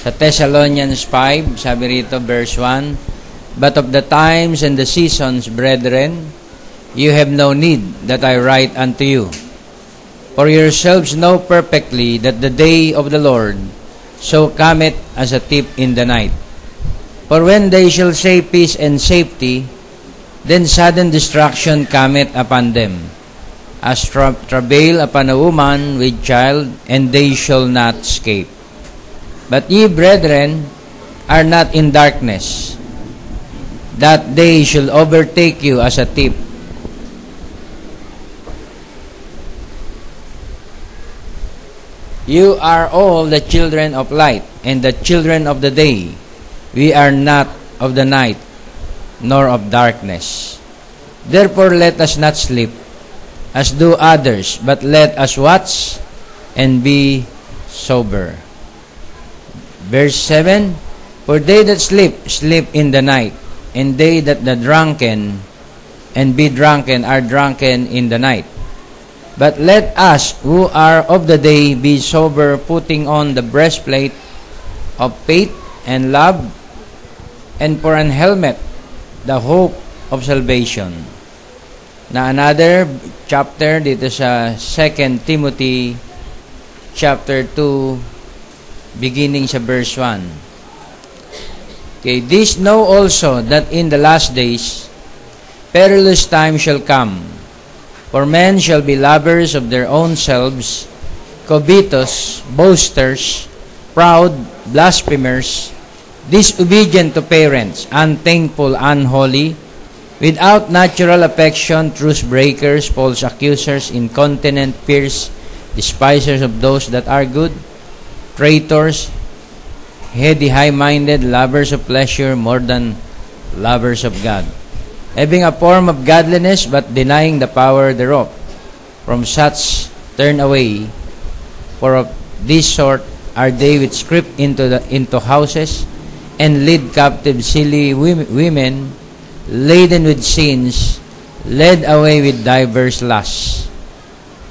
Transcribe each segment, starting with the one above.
Sa Thessalonians 5, sabi rito, verse 1, "But of the times and the seasons, brethren, you have no need that I write unto you. For yourselves know perfectly that the day of the Lord so cometh as a thief in the night. For when they shall say peace and safety, then sudden destruction cometh upon them, as travail upon a woman with child, and they shall not escape. But ye, brethren, are not in darkness, that they shall overtake you as a thief. You are all the children of light, and the children of the day. We are not of the night, nor of darkness. Therefore let us not sleep, as do others, but let us watch and be sober." Verse 7, "For they that sleep, sleep in the night, and they that are drunken and be drunken are drunken in the night. But let us who are of the day be sober, putting on the breastplate of faith and love, and for an helmet, the hope of salvation." Na another chapter dito sa 2 Timothy chapter 2, beginning sa verse 1. Okay, "This know also that in the last days perilous times shall come. For men shall be lovers of their own selves, covetous, boasters, proud, blasphemers, disobedient to parents, unthankful, unholy, without natural affection, truce breakers, false accusers, incontinent, fierce, despisers of those that are good, traitors, heady, high-minded, lovers of pleasure more than lovers of God, having a form of godliness, but denying the power thereof. From such turn away, for of this sort are they which creep into houses, and lead captive silly women, laden with sins, led away with diverse lusts,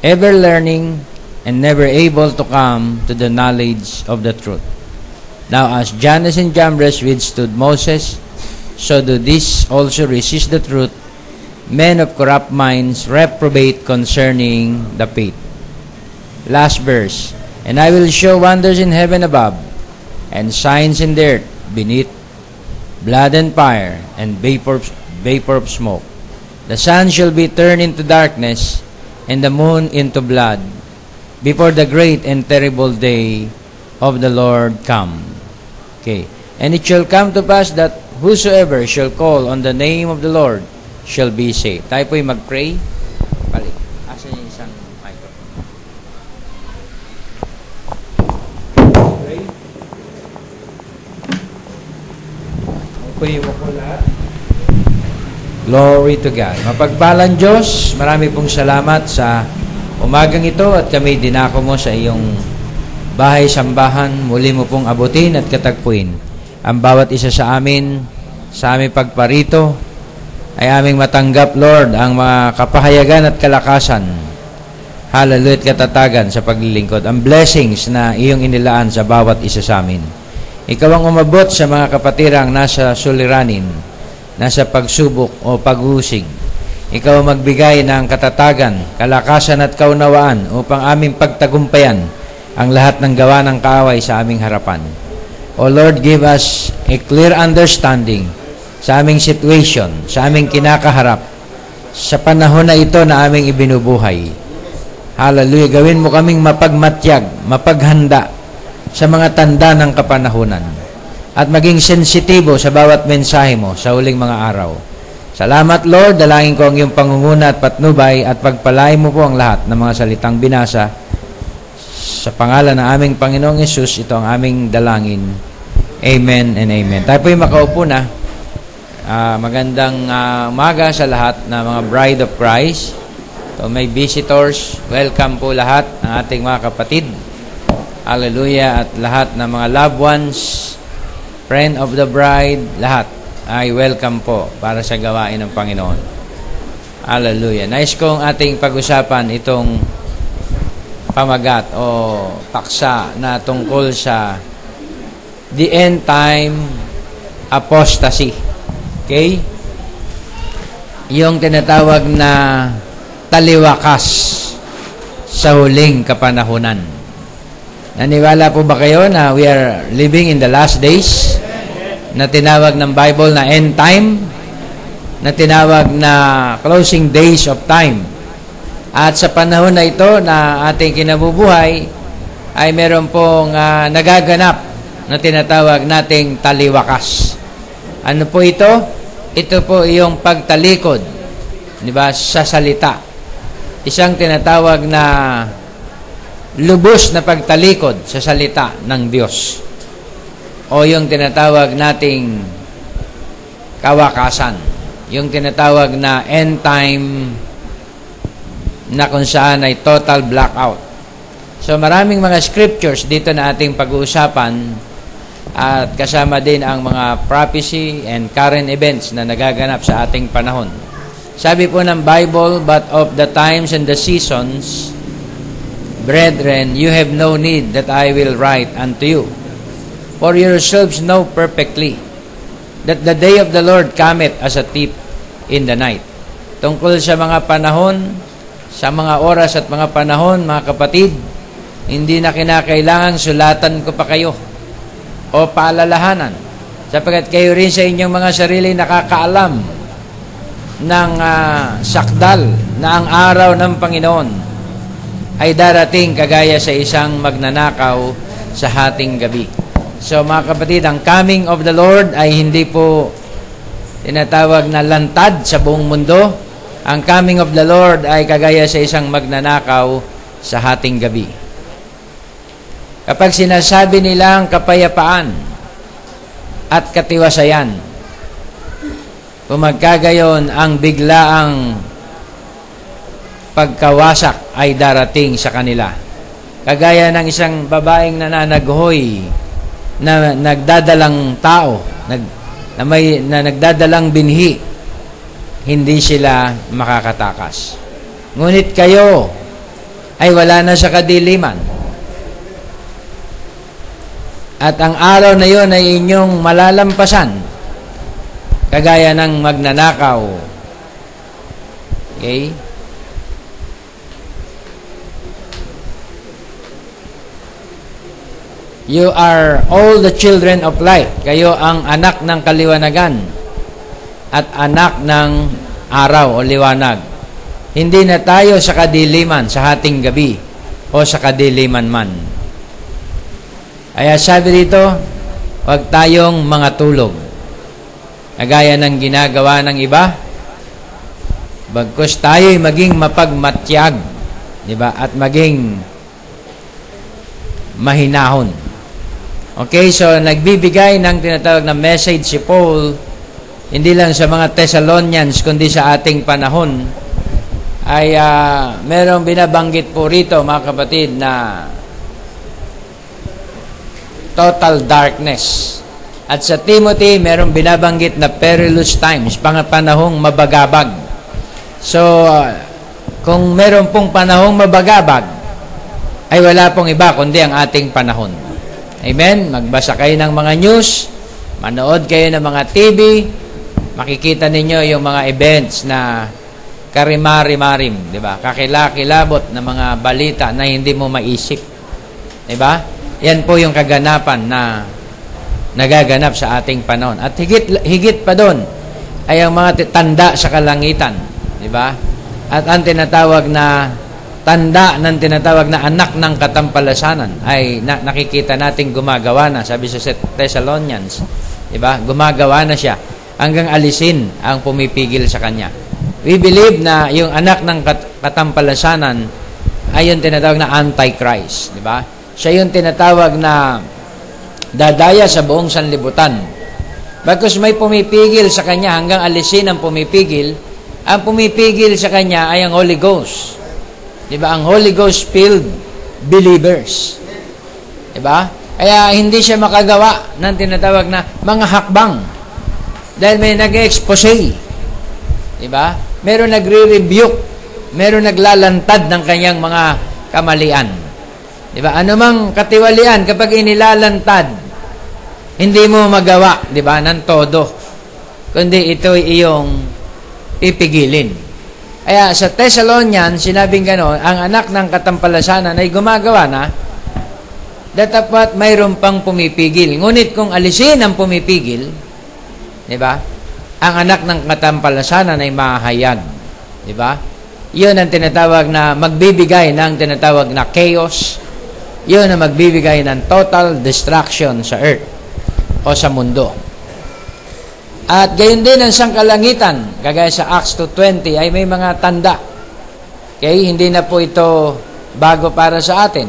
ever learning, and never able to come to the knowledge of the truth. Now as Jannes and Jambres withstood Moses, so do these also resist the truth. Men of corrupt minds reprobate concerning the faith." Last verse, "And I will show wonders in heaven above, and signs in the earth beneath, blood and fire, and vapor of smoke. The sun shall be turned into darkness, and the moon into blood, before the great and terrible day of the Lord come." Okay. "And it shall come to pass that whosoever shall call on the name of the Lord shall be saved." Tayo po'y mag-pray. Balik. Asan yung isang microphone? Pray. Okay mo po lahat. Glory to God. Mapagpalang Diyos, marami pong salamat sa umagang ito at kami dinako mo sa iyong bahay-sambahan. Muli mo pong abutin at katagpuin ang bawat isa sa aming pagparito ay aming matanggap, Lord, ang mga kapahayagan at kalakasan, hallelujah, at katatagan sa paglilingkod, ang blessings na iyong inilaan sa bawat isa sa amin. Ikaw ang umabot sa mga kapatirang nasa suliranin, nasa pagsubok o paghusig. Ikaw ang magbigay ng katatagan, kalakasan at kaunawaan upang aming pagtagumpayan ang lahat ng gawa ng kaaway sa aming harapan. O Lord, give us a clear understanding sa aming situation, sa aming kinakaharap, sa panahon na ito na aming ibinubuhay. Hallelujah. Gawin mo kaming mapagmatyag, mapaghanda sa mga tanda ng kapanahunan at maging sensitibo sa bawat mensahe mo sa huling mga araw. Salamat, Lord. Dalangin ko ang iyong pangunguna at patnubay at pagpalain mo po ang lahat ng mga salitang binasa. Sa pangalan ng aming Panginoong Yesus, ito ang aming dalangin. Amen and amen. Tayo po'y makaupo na. Magandang umaga sa lahat ng mga bride of Christ. So, may visitors, welcome po lahat ng ating mga kapatid. Hallelujah. At lahat ng mga loved ones, friend of the bride, lahat ay welcome po para sa gawain ng Panginoon. Hallelujah. Nais kong ating pag-usapan itong pamagat o paksa na tungkol sa the end time apostasy. Okay? Yung tinatawag na taliwakas sa huling kapanahunan. Naniwala po ba kayo na we are living in the last days? Na tinawag ng Bible na end time? Na tinawag na closing days of time? At sa panahon na ito na ating kinabubuhay, ay meron pong nagaganap na tinatawag nating taliwakas. Ano po ito? Ito po yung pagtalikod, di ba, sa salita. Isang tinatawag na lubos na pagtalikod sa salita ng Diyos. O yung tinatawag nating kawakasan. Yung tinatawag na end time na kung saan ay total blackout. So maraming mga scriptures dito na ating pag-uusapan at kasama din ang mga prophecy and current events na nagaganap sa ating panahon. Sabi po ng Bible, but of the times and the seasons, brethren, you have no need that I will write unto you. For yourselves know perfectly that the day of the Lord cometh as a thief in the night. Tungkol sa mga panahon, sa mga oras at mga panahon, mga kapatid, hindi na kinakailangan sulatan ko pa kayo o paalalahanan, sapagkat kayo rin sa inyong mga sarili nakakaalam ng sakdal na ang araw ng Panginoon ay darating kagaya sa isang magnanakaw sa hating gabi. So mga kapatid, ang coming of the Lord ay hindi po tinatawag na lantad sa buong mundo. Ang coming of the Lord ay kagaya sa isang magnanakaw sa hating gabi. Kapag sinasabi nilang kapayapaan at katiwasayan, kung magkagayon ang biglaang pagkawasak ay darating sa kanila. Kagaya ng isang babaeng nananaghoy na nagdadalang tao, na nagdadalang binhi, hindi sila makakatakas. Ngunit kayo ay wala na sa kadiliman. At ang araw na yon ay inyong malalampasan, kagaya ng magnanakaw. Okay? You are all the children of light. Kayo ang anak ng kaliwanagan at anak ng araw o liwanag. Hindi na tayo sa kadiliman sa hating gabi o sa kadiliman man. Kaya sabi dito, huwag tayong mga tulog. Kagaya ng ginagawa ng iba, bagkus tayo'y maging mapagmatyag, di ba? At maging mahinahon. Okay, so nagbibigay ng tinatawag na message si Paul, hindi lang sa mga Thessalonians, kundi sa ating panahon, ay merong binabanggit po rito, mga kapatid, na total darkness. At sa Timothy, merong binabanggit na perilous times, panahong mabagabag. So, kung meron pong panahong mabagabag, ay wala pong iba kundi ang ating panahon. Amen? Magbasa kayo ng mga news, manood kayo ng mga TV, makikita ninyo yung mga events na karimari-marim, di ba? Kakilakilabot na mga balita na hindi mo maisip. Di ba? Yan po yung kaganapan na nagaganap sa ating panahon. At higit pa doon ay ang mga tanda sa kalangitan, di ba? At ang tinatawag na tanda ng tinatawag na anak ng katampalasanan ay nakikita nating gumagawa na, sabi sa Thessalonians, di ba? Gumagawa na siya hanggang alisin ang pumipigil sa kanya. We believe na yung anak ng katampalasanan ay yung tinatawag na Antichrist, di ba? Siya yung tinatawag na dadaya sa buong sanlibutan. Bagkus may pumipigil sa kanya hanggang alisin ang pumipigil sa kanya ay ang Holy Ghost. Diba? Ang Holy Ghost-filled believers. Diba? Kaya hindi siya makagawa ng tinatawag na mga hakbang. Dahil may nag-expose. Diba? Meron nagre-rebuke. Meron naglalantad ng kanyang mga kamalian. Diba? Anumang katiwalian kapag inilalantad Hindi mo magawa, di ba, ng todo. Kundi ito iyong pipigilin. Kaya sa Thessalonians, sinabing gano'n, ang anak ng katampalasanan ay gumagawa na, dapat mayroon pang pumipigil. Ngunit kung alisin ang pumipigil, di ba, ang anak ng katampalasanan ay mahayag. Di ba? Yun ang tinatawag na magbibigay ng tinatawag na chaos. Yun ang magbibigay ng total destruction sa earth o sa mundo. At gayon din ang sangkalangitan, kagaya sa Acts 2:20, ay may mga tanda. Okay, hindi na po ito bago para sa atin.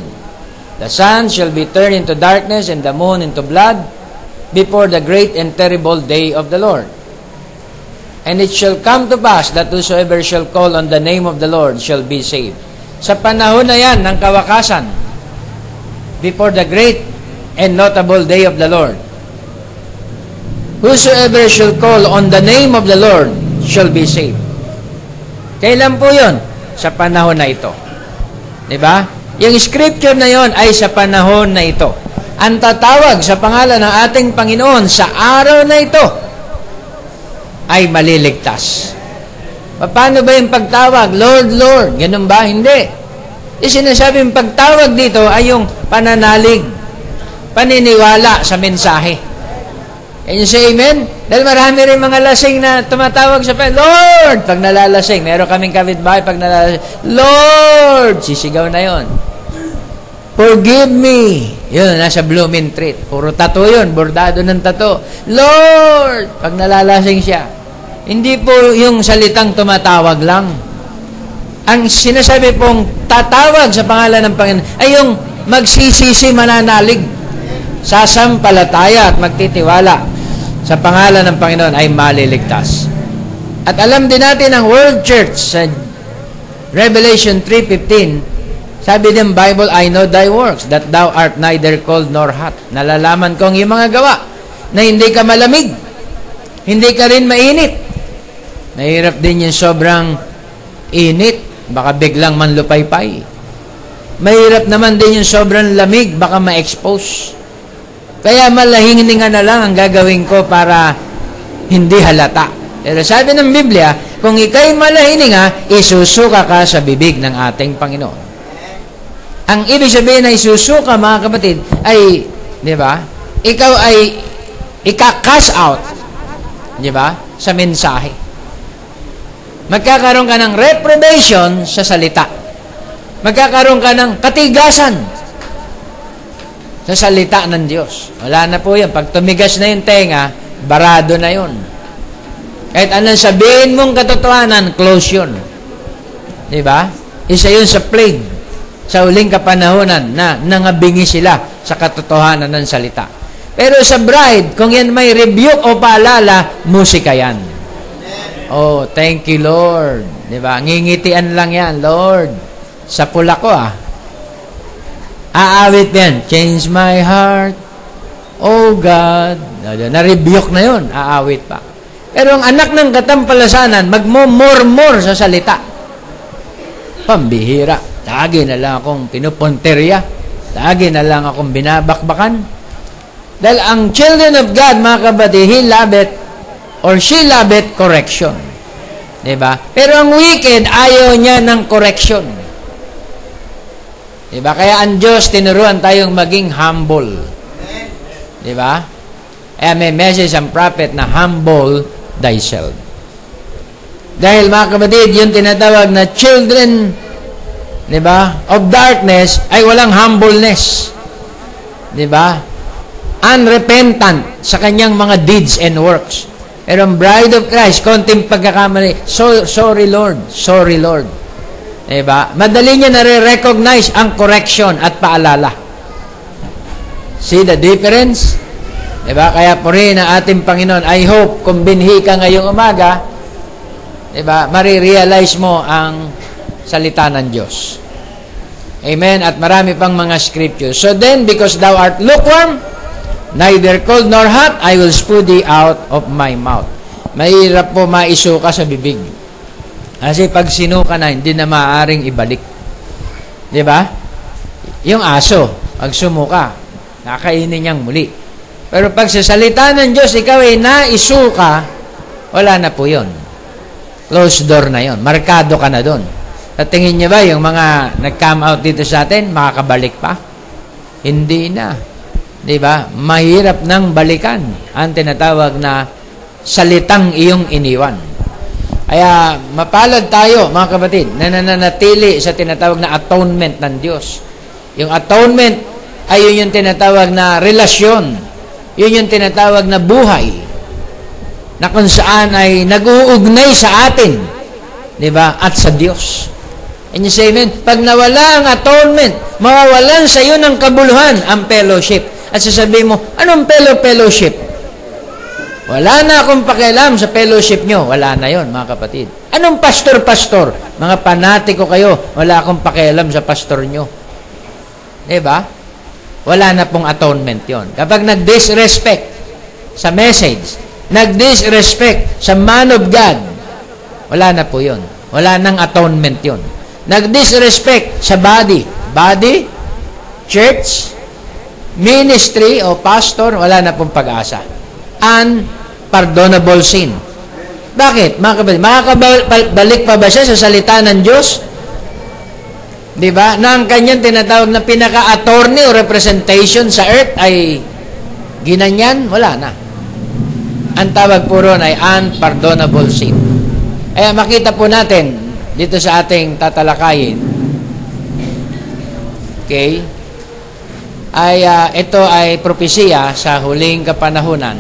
The sun shall be turned into darkness and the moon into blood before the great and terrible day of the Lord. And it shall come to pass that whosoever shall call on the name of the Lord shall be saved. Sa panahon na yan ng kawakasan, before the great and notable day of the Lord, whosoever shall call on the name of the Lord shall be saved. Kailan po yun? Sa panahon na ito. Diba? Yung scripture na yon ay sa panahon na ito. Ang tatawag sa pangalan ng ating Panginoon sa araw na ito ay maliligtas. Paano ba yung pagtawag? Lord, Lord. Ganun ba? Hindi. Yung sinasabing pagtawag dito ay yung pananalig, paniniwala sa mensahe. Can you say amen? Dahil marami rin mga lasing na tumatawag sa Lord! Pag nalalasing, meron kaming kapitbahay, pag nalalasing, Lord! Sisigaw na yon. Forgive me! Yun, nasa Blooming Treat. Puro tattoo yun, bordado ng tattoo. Lord! Pag nalalasing siya. Hindi po yung salitang tumatawag lang. Ang sinasabi pong tatawag sa pangalan ng Panginoon ay yung magsisisi mananalig, sasampalataya at magtitiwala sa pangalan ng Panginoon ay maliligtas. At alam din natin ang World Church sa Revelation 3:15, sabi ng Bible, I know thy works, that thou art neither cold nor hot. Nalalaman ko ang iyong mga gawa, na hindi ka malamig, hindi ka rin mainit. Mahirap din yung sobrang init, baka biglang manlupaypay. Mahirap naman din yung sobrang lamig, baka ma-expose. Kaya malahinga na lang ang gagawin ko para hindi halata. Pero sabi ng Biblia, kung ikay malahininga, isusuka ka sa bibig ng ating Panginoon. Ang ibig sabihin na isusuka, mga kapatid, ay, di ba, ikaw ay ika-cast out, di ba, sa mensahe. Magkakaroon ka ng reprobation sa salita. Magkakaroon ka ng katigasan sa salita ng Diyos. Wala na po yan. Pag tumigas na yung tenga, barado na yun. Kahit anong sabihin mong katotohanan, close yun. Diba? Isa yun sa plague sa uling kapanahonan na nangabingi sila sa katotohanan ng salita. Pero sa bride, kung yan may rebuke o paalala, musika yan. Oh, thank you, Lord. Diba? Ngingitian lang yan, Lord. Sa pula ko, aawit yan. Change my heart, oh God. Na-rebuke na yun, aawit pa. Pero ang anak ng katampalasanan, magmumurmur sa salita. Pambihira. Lagi na lang akong pinupunterya. Lagi na lang akong binabakbakan. Dahil ang children of God, mga kabady, he love it or she love it correction. Diba? Pero ang wicked, ayaw niya ng correction. Diba? Kaya ang Diyos, tinuruan tayong maging humble. Diba? Kaya may message ang prophet na humble thyself. Dahil mga kapatid, yung tinatawag na children, diba, of darkness, ay walang humbleness. Diba? Unrepentant sa kanyang mga deeds and works. Pero ang bride of Christ, konting pagkakamali, sorry Lord, sorry Lord. Diba? Madali niya nare-recognize ang correction at paalala. See the difference? Diba? Kaya po rin ang ating Panginoon, I hope, kung binhi ka ngayong umaga, diba, marirealize mo ang salita ng Diyos. Amen? At marami pang mga scriptures. So then, because thou art lukewarm, neither cold nor hot, I will spew thee out of my mouth. Mahirap po maisuka sa bibig. Kasi pag sinuka na, hindi na maaaring ibalik. Diba? Yung aso, pag sumuka, nakainin niyang muli. Pero pag sa salita ng Diyos, ikaw ay naisuka, wala na po yun. Closed door na yun. Markado ka na doon. At tingin niyo ba, yung mga nag-come out dito sa atin, makakabalik pa? Hindi na. Di ba? Mahirap nang balikan ang tinatawag na salitang iyong iniwan. Kaya mapalad tayo, mga kapatid, na nananatili sa tinatawag na atonement ng Diyos. Yung atonement ay yun yung tinatawag na relasyon. Yun yung tinatawag na buhay. Na kung saan ay nag-uugnay sa atin. Di ba? At sa Diyos. And you say, amen? Pag nawala ang atonement, mawawalan sa iyo ng kabuluhan ang fellowship. At sasabihin mo, anong fellowship? Wala na akong pakialam sa fellowship nyo. Wala na yon, mga kapatid. Anong pastor? Mga panatiko kayo, wala akong pakialam sa pastor nyo. Diba? Wala na pong atonement yon. Kapag nag-disrespect sa message, nag-disrespect sa man of God, wala na po yon. Wala nang atonement yon. Nag-disrespect sa body, church, ministry o pastor, wala na pong pag-asa. Unpardonable sin. Bakit? Makakabalik pa ba siya sa salita ng Diyos? Diba? Na ang kanyang tinatawag na pinaka-attorney o representation sa earth ay ginanyan? Wala na. Ang tawag po ron ay unpardonable sin. Kaya makita po natin dito sa ating tatalakayin, okay, ay ito ay propesiya sa huling kapanahunan.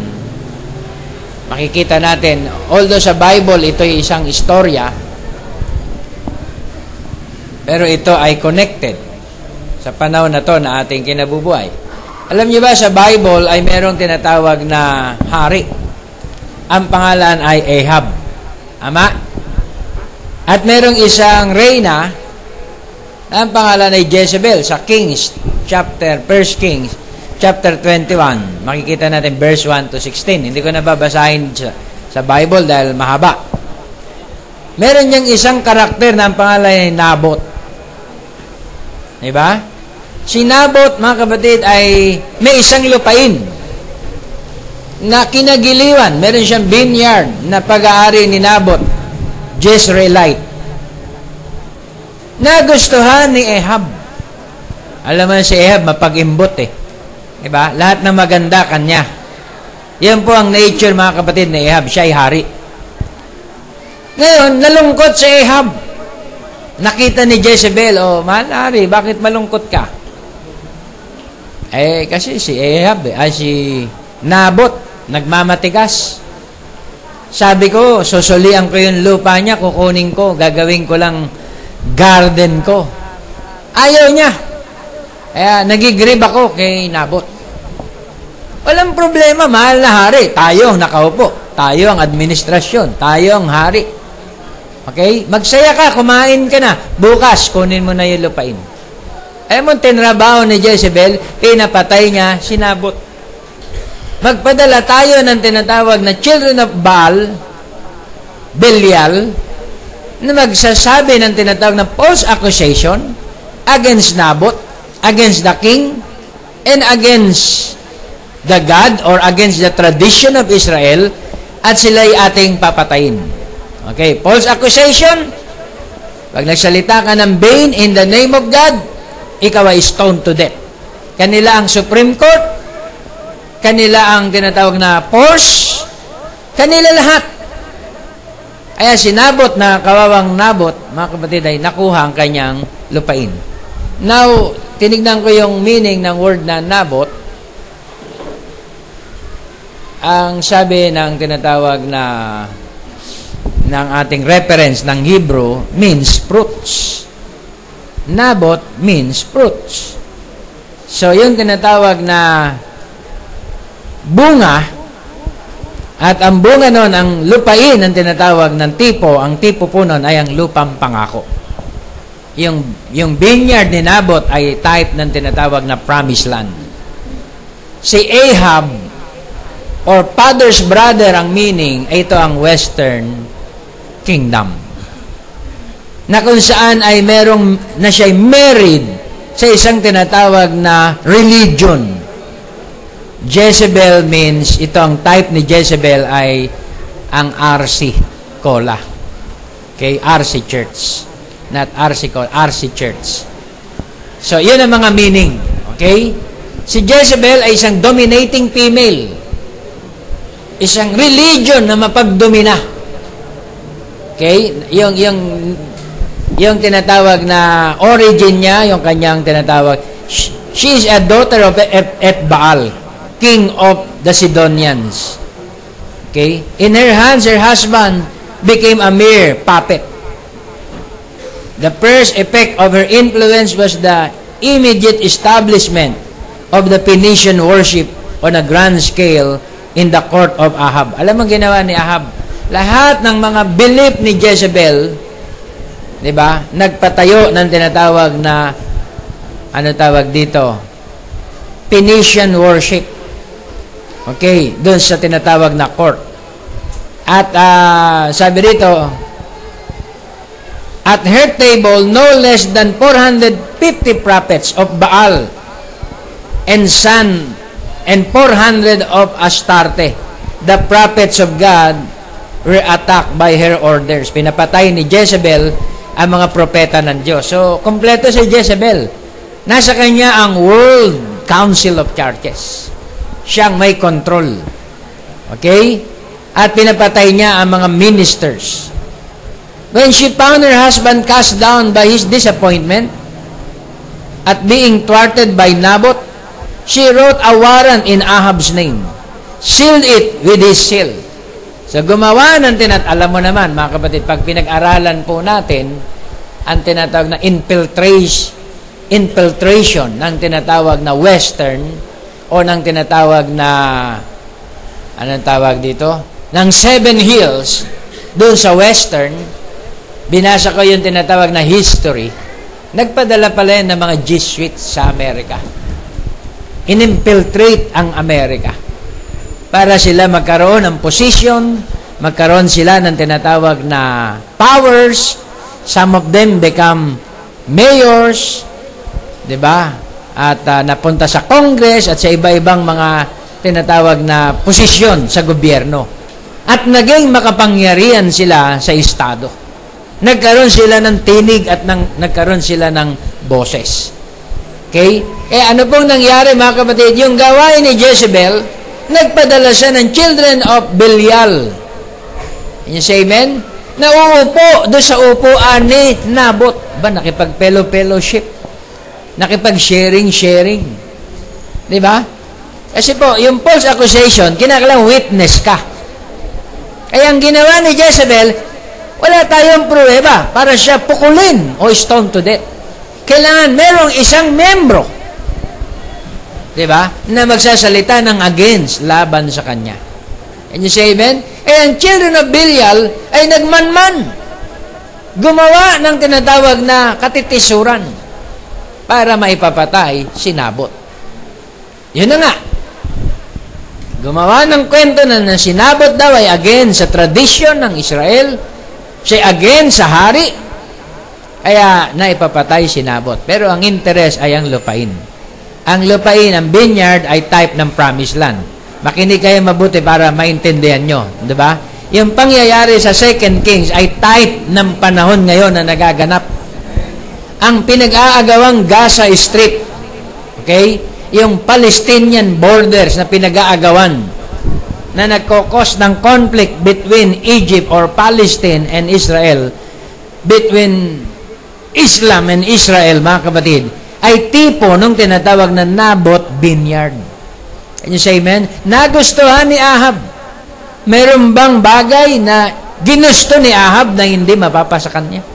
Makikita natin, although sa Bible ito ay isang istorya, pero ito ay connected sa panahon na to na ating kinabubuhay. Alam niyo ba, sa Bible ay merong tinatawag na hari. Ang pangalan ay Ahab. Ama? At merong isang reyna, ang pangalan ay Jezebel sa Kings, 1 Kings, chapter 21. Makikita natin verse 1 to 16. Hindi ko na babasahin sa Bible dahil mahaba. Meron niyang isang karakter na ang pangalan ay Nabot. Diba? Si Nabot, mga kapatid, ay may isang lupain na kinagiliwan. Meron siyang vineyard na pag-aari ni Nabot, Jezreelite. Nagustuhan ni Ahab. Alam mo si Ahab, mapag-imbot eh. Diba? Lahat na maganda kanya. Yan po ang nature, mga kapatid, ni Ahab. Siya ay hari. Ngayon, nalungkot si Ahab. Nakita ni Jezebel, mahal hari, bakit malungkot ka? Kasi si Ahab, si Nabot, nagmamatigas. Sabi ko, susulian ko yung lupa niya, kukunin ko, gagawin ko lang garden ko. Ayaw niya. Kaya nagigrib ako kay Nabot. Walang problema, mahal na hari. Tayo ang nakaupo. Tayo ang administrasyon. Tayo ang hari. Okay? Magsaya ka, kumain ka na. Bukas, kunin mo na yung lupain. Alam mo, tinrabaho ni Jezebel, pinapatay niya si Nabot. Magpadala tayo ng tinatawag na children of Baal, Belial, na magsasabi ng tinatawag na false accusation against Nabot, against the king, and against the God or against the tradition of Israel, at sila'y ating papatayin. Okay, false accusation. Pag nagsalita ka ng vain in the name of God, ikaw ay stoned to death. Kanila ang Supreme Court, kanila ang tinatawag na force, kanila lahat. Kaya sinabot na kawawang Nabot, mga kapatid, ay nakuha ang kanyang lupain. Now, tinignan ko yung meaning ng word na Nabot. Ang sabi ng tinatawag na ng ating reference ng Hebrew means fruits. Nabot means fruits. So, yung tinatawag na bunga, at ang bunga nun, ang lupain ang tinatawag ng tipo, ang tipo po nun ay ang lupang pangako. Yung vineyard ni Nabot ay type ng tinatawag na promised land. Si Ahab, or father's brother ang meaning, ito ang western kingdom. Na kung saan ay merong na siya'y married sa isang tinatawag na religion. Jezebel means, ito ang type ni Jezebel ay ang RC Cola. Okay, RC Church. Not RC Cola, RC Church. So, yun ang mga meaning. Okay? Si Jezebel ay isang dominating female. Isang religion na mapagdomina. Okay? Yung tinatawag na origin niya, yung kanyang tinatawag, she is a daughter of Baal, king of the Sidonians. Okay? In her hands, her husband became a mere puppet. The first effect of her influence was the immediate establishment of the Phoenician worship on a grand scale in the court of Ahab. Alam mo ginawa ni Ahab? Lahat ng mga belief ni Jezebel, di ba? Nagpatayo ng tinatawag na, ano tawag dito? Phoenician worship. Okay, doon sa tinatawag na court. At sabi dito, at her table, no less than 450 prophets of Baal and Sun and 400 of Astarte, the prophets of God, were attacked by her orders. Pinapatay ni Jezebel ang mga propeta ng Diyos. So, kompleto si Jezebel. Nasa kanya ang World Council of Churches. Siyang may control. Okay? At pinapatay niya ang mga ministers. When she found her husband cast down by his disappointment at being thwarted by Naboth, she wrote a warrant in Ahab's name, sealed it with his seal. So, gumawa ng alam mo naman, mga kapatid, pag pinag-aralan po natin ang tinatawag na infiltration ng tinatawag na Western o ng tinatawag na, anong tawag dito? Ng Seven Hills, doon sa Western, binasa ko yung tinatawag na history, nagpadala pala yan ng mga Jesuits sa Amerika. Inimfiltrate ang Amerika para sila magkaroon ng position, magkaroon sila ng tinatawag na powers. Some of them become mayors, di ba? At napunta sa Congress at sa iba-ibang mga tinatawag na posisyon sa gobyerno. At naging makapangyarihan sila sa estado. Nagkaroon sila ng tinig at nagkaroon sila ng boses. Okay? Ano pong nangyari, mga kapatid? Yung gawain ni Jezebel, nagpadala siya ng children of Belial. Can you say amen? Nauupo doon sa upuan ni Naboth. Ba, nakipag-fellowship. Nakipag-sharing. Di ba? Kasi po, yung false accusation, kinakailangan witness ka. Kaya ang ginawa ni Jezebel, wala tayong pruweba para siya pukulin o stone to death. Kailangan merong isang membro, di ba, na magsasalita ng against, laban sa kanya. Can you say amen? Ang children of Belial ay nagmanman. Gumawa ng tinatawag na katitisuran para maipapatay si Naboth. Yun na nga. Gumawa ng kwento na si Naboth daw ay against sa tradition ng Israel. Siya against sa hari. Kaya naipapatay si Naboth. Pero ang interest ay ang lupain. Ang lupain, ang vineyard ay type ng promised land. Makinig kayo mabuti para maintindihan nyo. Diba? Yung pangyayari sa 2 Kings ay type ng panahon ngayon na nagaganap. Ang pinag-aagawang Gaza Strip, okay? Yung Palestinian borders na pinag-aagawan na nagkokos ng conflict between Egypt or Palestine and Israel, between Islam and Israel, mga kapatid, ay tipo nung tinatawag na Naboth Vineyard. Can you say amen? Nagustuhan ni Ahab. Meron bang bagay na ginusto ni Ahab na hindi mapapasa kanya?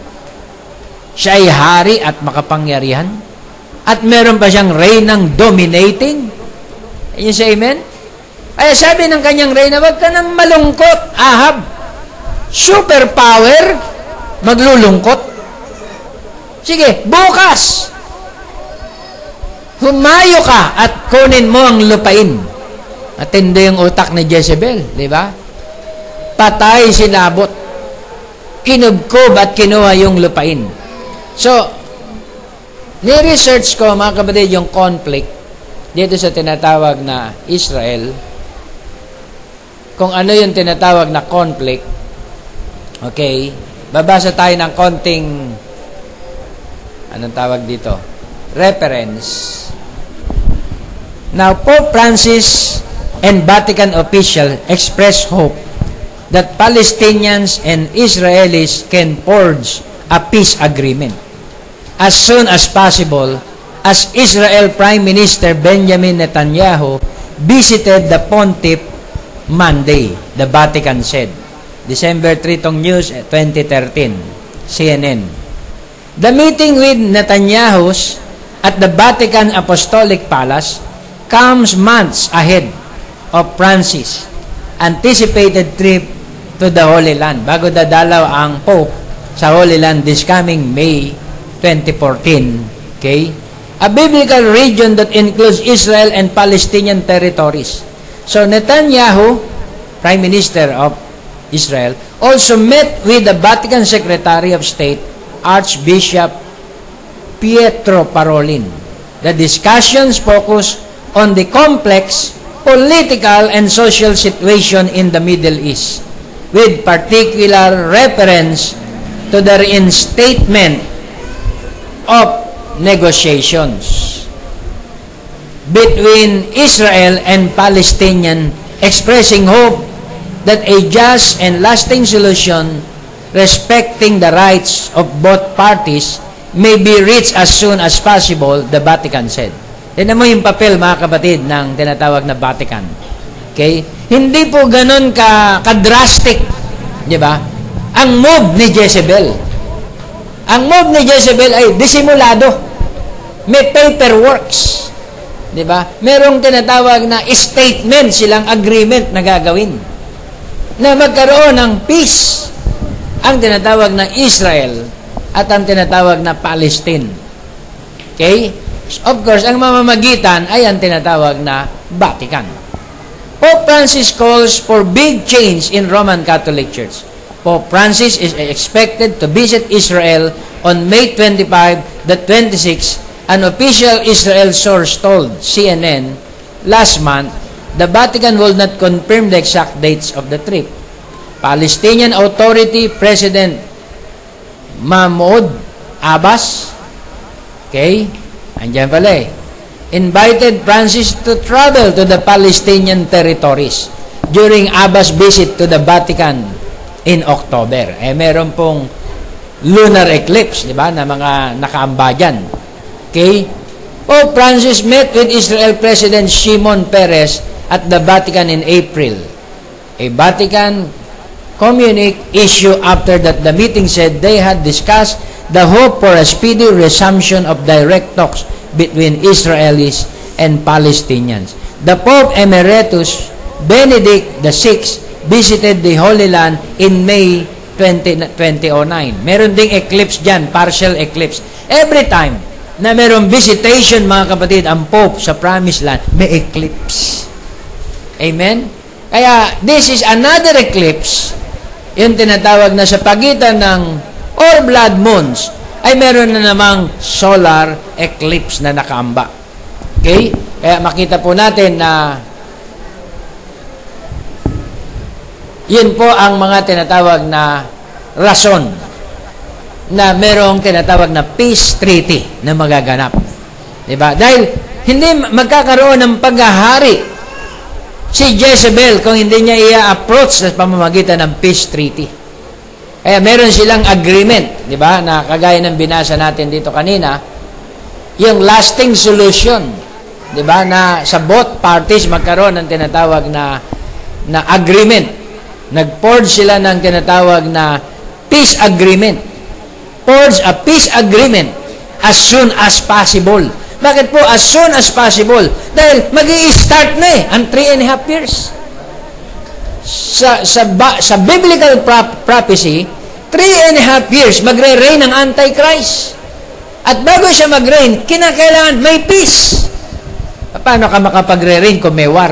Siya ay hari at makapangyarihan. At meron pa siyang reynang dominating. Can you say amen? Ay sabi ng kanyang reyna, wag ka nang malungkot, Ahab. Superpower, maglulungkot. Sige, bukas, humayo ka at kunin mo ang lupain. Atindi yung utak ni Jezebel, di ba? Patay si Naboth. Kinubkob at kinuha yung lupain. So, ni-research ko, mga kapatid, yung conflict dito sa tinatawag na Israel, kung ano yung tinatawag na conflict, okay, babasa tayo ng konting, anong tawag dito? Reference. Now, Pope Francis and Vatican officials express hope that Palestinians and Israelis can forge a peace agreement as soon as possible, as Israel Prime Minister Benjamin Netanyahu visited the Pontiff Monday, the Vatican said. December 3 tong news, 2013, CNN. The meeting with Netanyahu's at the Vatican Apostolic Palace comes months ahead of Francis' anticipated trip to the Holy Land, bago dadalaw ang Pope sa Holy Land this coming May 2014, okay? A biblical region that includes Israel and Palestinian territories. So Netanyahu, Prime Minister of Israel, also met with the Vatican Secretary of State, Archbishop Pietro Parolin. The discussions focus on the complex political and social situation in the Middle East, with particular reference to the reinstatement of negotiations between Israel and Palestinian, expressing hope that a just and lasting solution respecting the rights of both parties may be reached as soon as possible, the Vatican said. Tignan mo yung papel, mga kapatid, ng tinatawag na Vatican. Okay? Hindi po ganun ka-drastic. Di ba? Ang move ni Jezebel. Ang move ni Jezebel ay disimulado. May paperworks. Di ba? Merong tinatawag na statement, silang agreement na gagawin. Na magkaroon ng peace. Ang tinatawag na Israel at ang tinatawag na Palestine. Okay? Of course, ang mamamagitan ay ang tinatawag na Vatican. Pope Francis calls for big change in Roman Catholic Church. Pope Francis is expected to visit Israel on May 25, the 26th. An official Israel source told CNN last month the Vatican will not confirm the exact dates of the trip. Palestinian Authority President Mahmoud Abbas, okay, andiyan pala invited Francis to travel to the Palestinian territories during Abbas' visit to the Vatican in October. Meron pong lunar eclipse, di ba, na mga nakaamba dyan. Okay? Pope Francis met with Israel President Shimon Peres at the Vatican in April. A Vatican communique issue after that the meeting said they had discussed the hope for a speedy resumption of direct talks between Israelis and Palestinians. The Pope Emeritus Benedict XVI visited the Holy Land in May 2009. Meron ding eclipse dyan, partial eclipse. Every time na merong visitation, mga kapatid, ang Pope sa Promised Land, may eclipse. Amen? Kaya, this is another eclipse, yung tinatawag na sa pagitan ng or blood moons, ay meron na namang solar eclipse na nakaamba. Okay? Kaya makita po natin na yun po ang mga tinatawag na rason na merong tinatawag na peace treaty na magaganap. Diba? Dahil hindi magkakaroon ng paghahari si Jezebel kung hindi niya i-approach sa pamamagitan ng peace treaty. Kaya meron silang agreement, di ba, na kagaya ng binasa natin dito kanina, yung lasting solution, di ba, na sa both parties magkaroon ng tinatawag na agreement. Nag-forge sila ng tinatawag na peace agreement. Forge a peace agreement as soon as possible. Bakit po as soon as possible? Dahil mag-i-start na ang 3.5 years. Sa biblical prophecy, 3.5 years magre-reign ang Antichrist. At bago siya mag-reign, kinakailangan may peace. Paano ka makapagre-reign kung may war?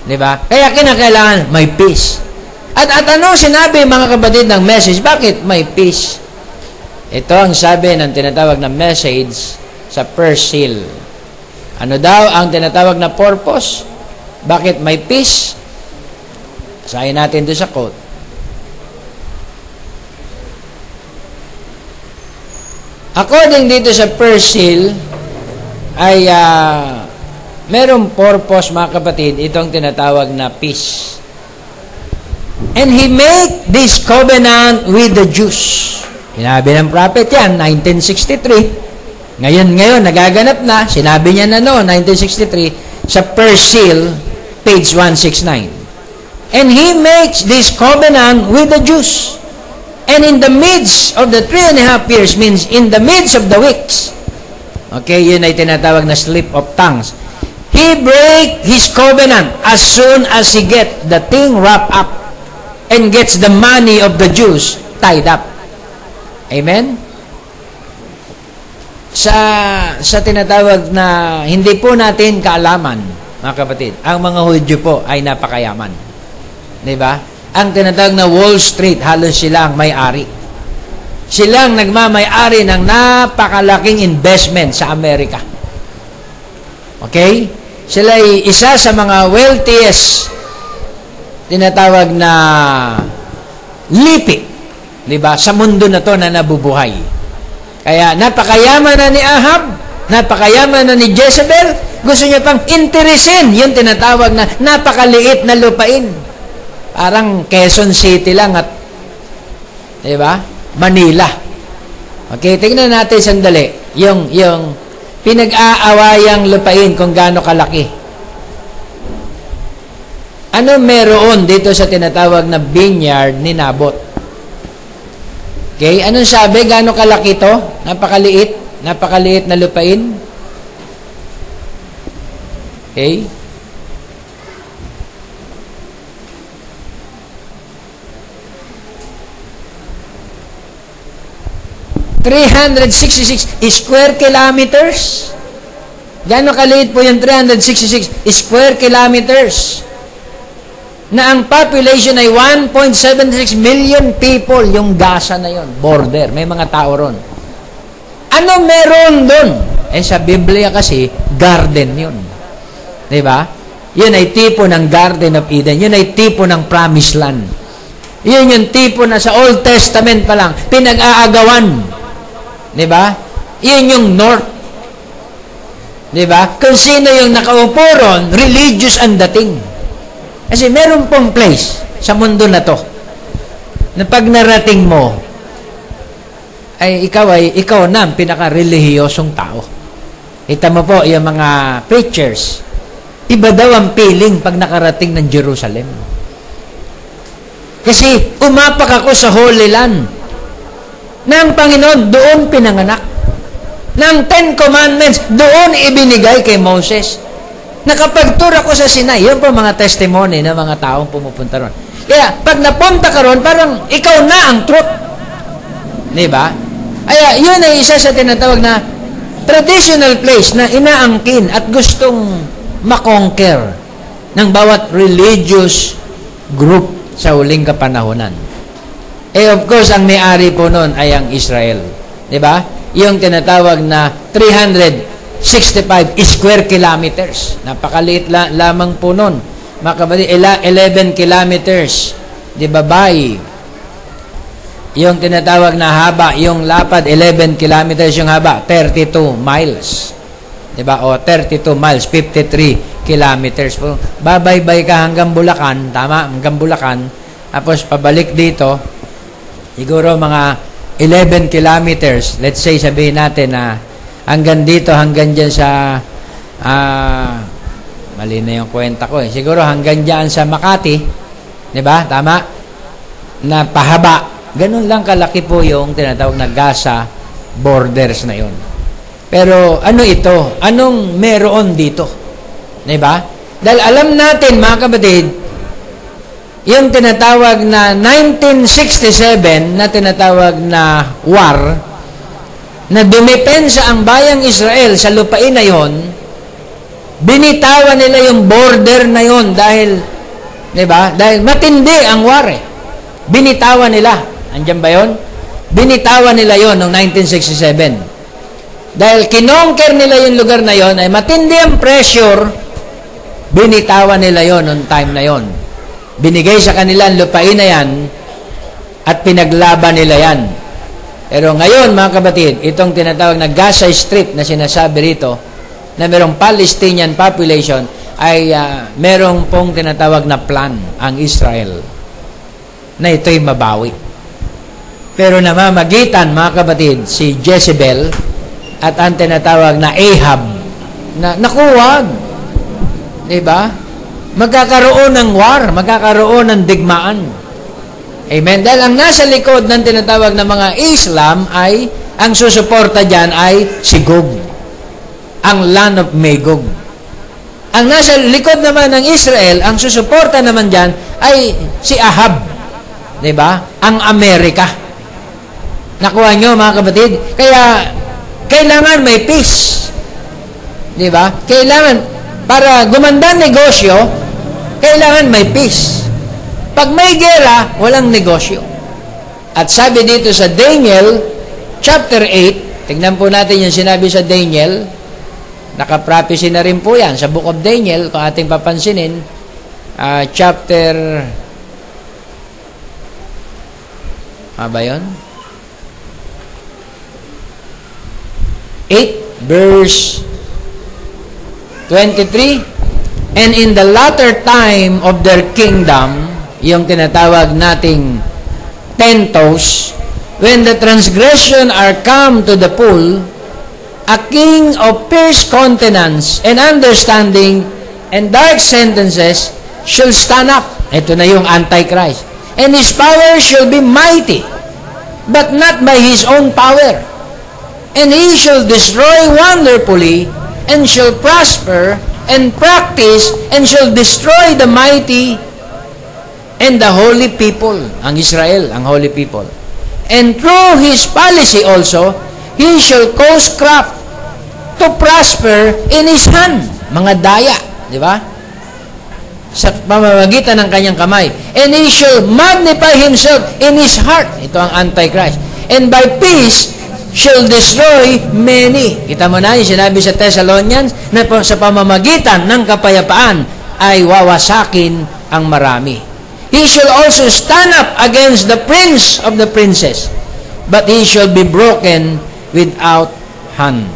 Diba? Kaya kinakailangan may peace. At anong sinabi, mga kapatid, ng message? Bakit may peace? Ito ang sabi ng tinatawag na message sa first seal. Ano daw ang tinatawag na purpose? Bakit may peace? Basahin natin doon sa quote. According dito sa first seal, ay merong purpose, mga kapatid, itong tinatawag na peace. And he made this covenant with the Jews. Sinabi ng prophet yan, 1963. Ngayon, nagaganap na. Sinabi niya na 1963, sa first seal, page 169. And he makes this covenant with the Jews. And in the midst of the 3.5 years, means in the midst of the weeks. Okay, yun ay tinatawag na slip of tongues. He break his covenant as soon as he get the thing wrapped up and gets the money of the Jews tied up. Amen? Sa tinatawag na hindi po natin kaalaman, mga kapatid, ang mga Hudyo po ay napakayaman. Di ba? Ang tinatawag na Wall Street, halos sila ang may-ari. Silang nagmamay-ari ng napakalaking investment sa Amerika. Okay? Sila ay isa sa mga wealthiest tinatawag na lipi, di ba, sa mundo na to na nabubuhay. Kaya napakayaman na ni Ahab, napakayaman na ni Jezebel, gusto niya pang interesin yung tinatawag na napakaliit na lupain. Parang Quezon City lang at, di ba, Manila. Okay, tingnan natin sandali yung pinag-aawayang lupain kung gaano kalaki. Ano meron dito sa tinatawag na vineyard ni Nabot? Okay, anong sabi? Gaano kalaki to? Napakaliit na lupain. Okay? $366 square kilometers. Gaano kaliit po yung 366 square kilometers? Na ang population ay 1.76 million people, yung Gaza na yon, border, may mga tao ron. Ano meron doon? Sa Biblia kasi, garden yun. Diba? Yun ay tipo ng Garden of Eden. Yun ay tipo ng Promised Land. Yun yung tipo na sa Old Testament pa lang, pinag-aagawan. Diba? Yun yung North. Diba? Kung sino yung nakaupo ron, religious ang dating. Kasi meron pong place sa mundo na to na pag narating mo ay ikaw na ang pinaka-relihiyosong tao. Kita mo po yung mga preachers, iba daw ang feeling pag nakarating ng Jerusalem. Kasi umapak ako sa Holy Land ng Panginoon, doon pinanganak. Ng 10 Commandments, doon ibinigay kay Moses. Nakapag-tour ako sa Sinai, yun po mga testimony ng mga taong pumupunta ron. Kaya, pag napunta ka ron, parang ikaw na ang truth. Diba? Kaya, yun ay isa sa tinatawag na traditional place na inaangkin at gustong makonquer ng bawat religious group sa huling kapanahonan. Of course, ang may-ari po nun ay ang Israel. Diba? Yung tinatawag na 365 square kilometers. Napakaliit lamang po nun. Mga kapatid, 11 kilometers. Di ba by? Yung tinatawag na haba, yung lapad, 11 kilometers yung haba, 32 miles. Di ba? O 32 miles, 53 kilometers po. Babaybay ka hanggang Bulacan, tama? Hanggang Bulacan. Tapos pabalik dito, siguro mga 11 kilometers. Let's say, sabihin natin na hanggang dito, hanggang dyan sa mali na yung kwenta ko eh. Siguro hanggang dyan sa Makati, di ba? Tama? Na pahaba. Ganun lang kalaki po yung tinatawag na Gaza borders na yun. Pero ano ito? Anong meron dito? Di ba? Dahil alam natin, mga kapatid, yung tinatawag na 1967 na tinatawag na war, na dumepensa ang bayang Israel sa lupain na yon, binitawan nila yung border na yon dahil, di ba? Dahil matindi ang war eh. Binitawan nila. Andiyan ba yon? Binitawan nila yon noong 1967. Dahil kinonquer nila yung lugar na yon, ay matindi ang pressure, binitawan nila yon noong time na yon. Binigay sa kanila ang lupain na yan, at pinaglaban nila yan. Pero ngayon, mga kapatid, itong tinatawag na Gaza Strip na sinasabi rito, na merong Palestinian population, ay merong pong tinatawag na plan ang Israel na ito'y mabawi. Pero namamagitan, mga kapatid, si Jezebel at ang tinatawag na Ahab na nakuwag. Diba? Magkakaroon ng war, magkakaroon ng digmaan. Amen? Dahil ang nasa likod ng tinatawag na mga Islam ay, ang susuporta dyan ay si Gog. Ang land of Magog. Ang nasa likod naman ng Israel, ang susuporta naman dyan ay si Ahab. Diba? Ang Amerika. Nakuha nyo, mga kapatid? Kaya, kailangan may peace. Diba? Kailangan, para gumanda negosyo, kailangan may peace. Pag may gera, walang negosyo. At sabi dito sa Daniel, chapter 8, tignan po natin yung sinabi sa Daniel, naka-prophecy na rin po yan sa Book of Daniel, kung ating papansinin, chapter, ba yun? 8, verse 23, and in the latter time of their kingdom, yung tinatawag nating tentos, when the transgression are come to the full, a king of fierce countenance and understanding and dark sentences shall stand up. Ito na yung Antichrist. And his power shall be mighty, but not by his own power. And he shall destroy wonderfully, and shall prosper, and practice, and shall destroy the mighty, and the holy people, ang Israel, ang holy people. And through his policy also, he shall cause craft to prosper in his hand. Mga daya, di ba? Sa pamamagitan ng kanyang kamay. And he shall magnify himself in his heart. Ito ang Antichrist. And by peace shall destroy many. Kita mo na yung sinabi sa Thessalonians na sa pamamagitan ng kapayapaan ay wawasakin ang marami. He shall also stand up against the prince of the princes, but he shall be broken without hand.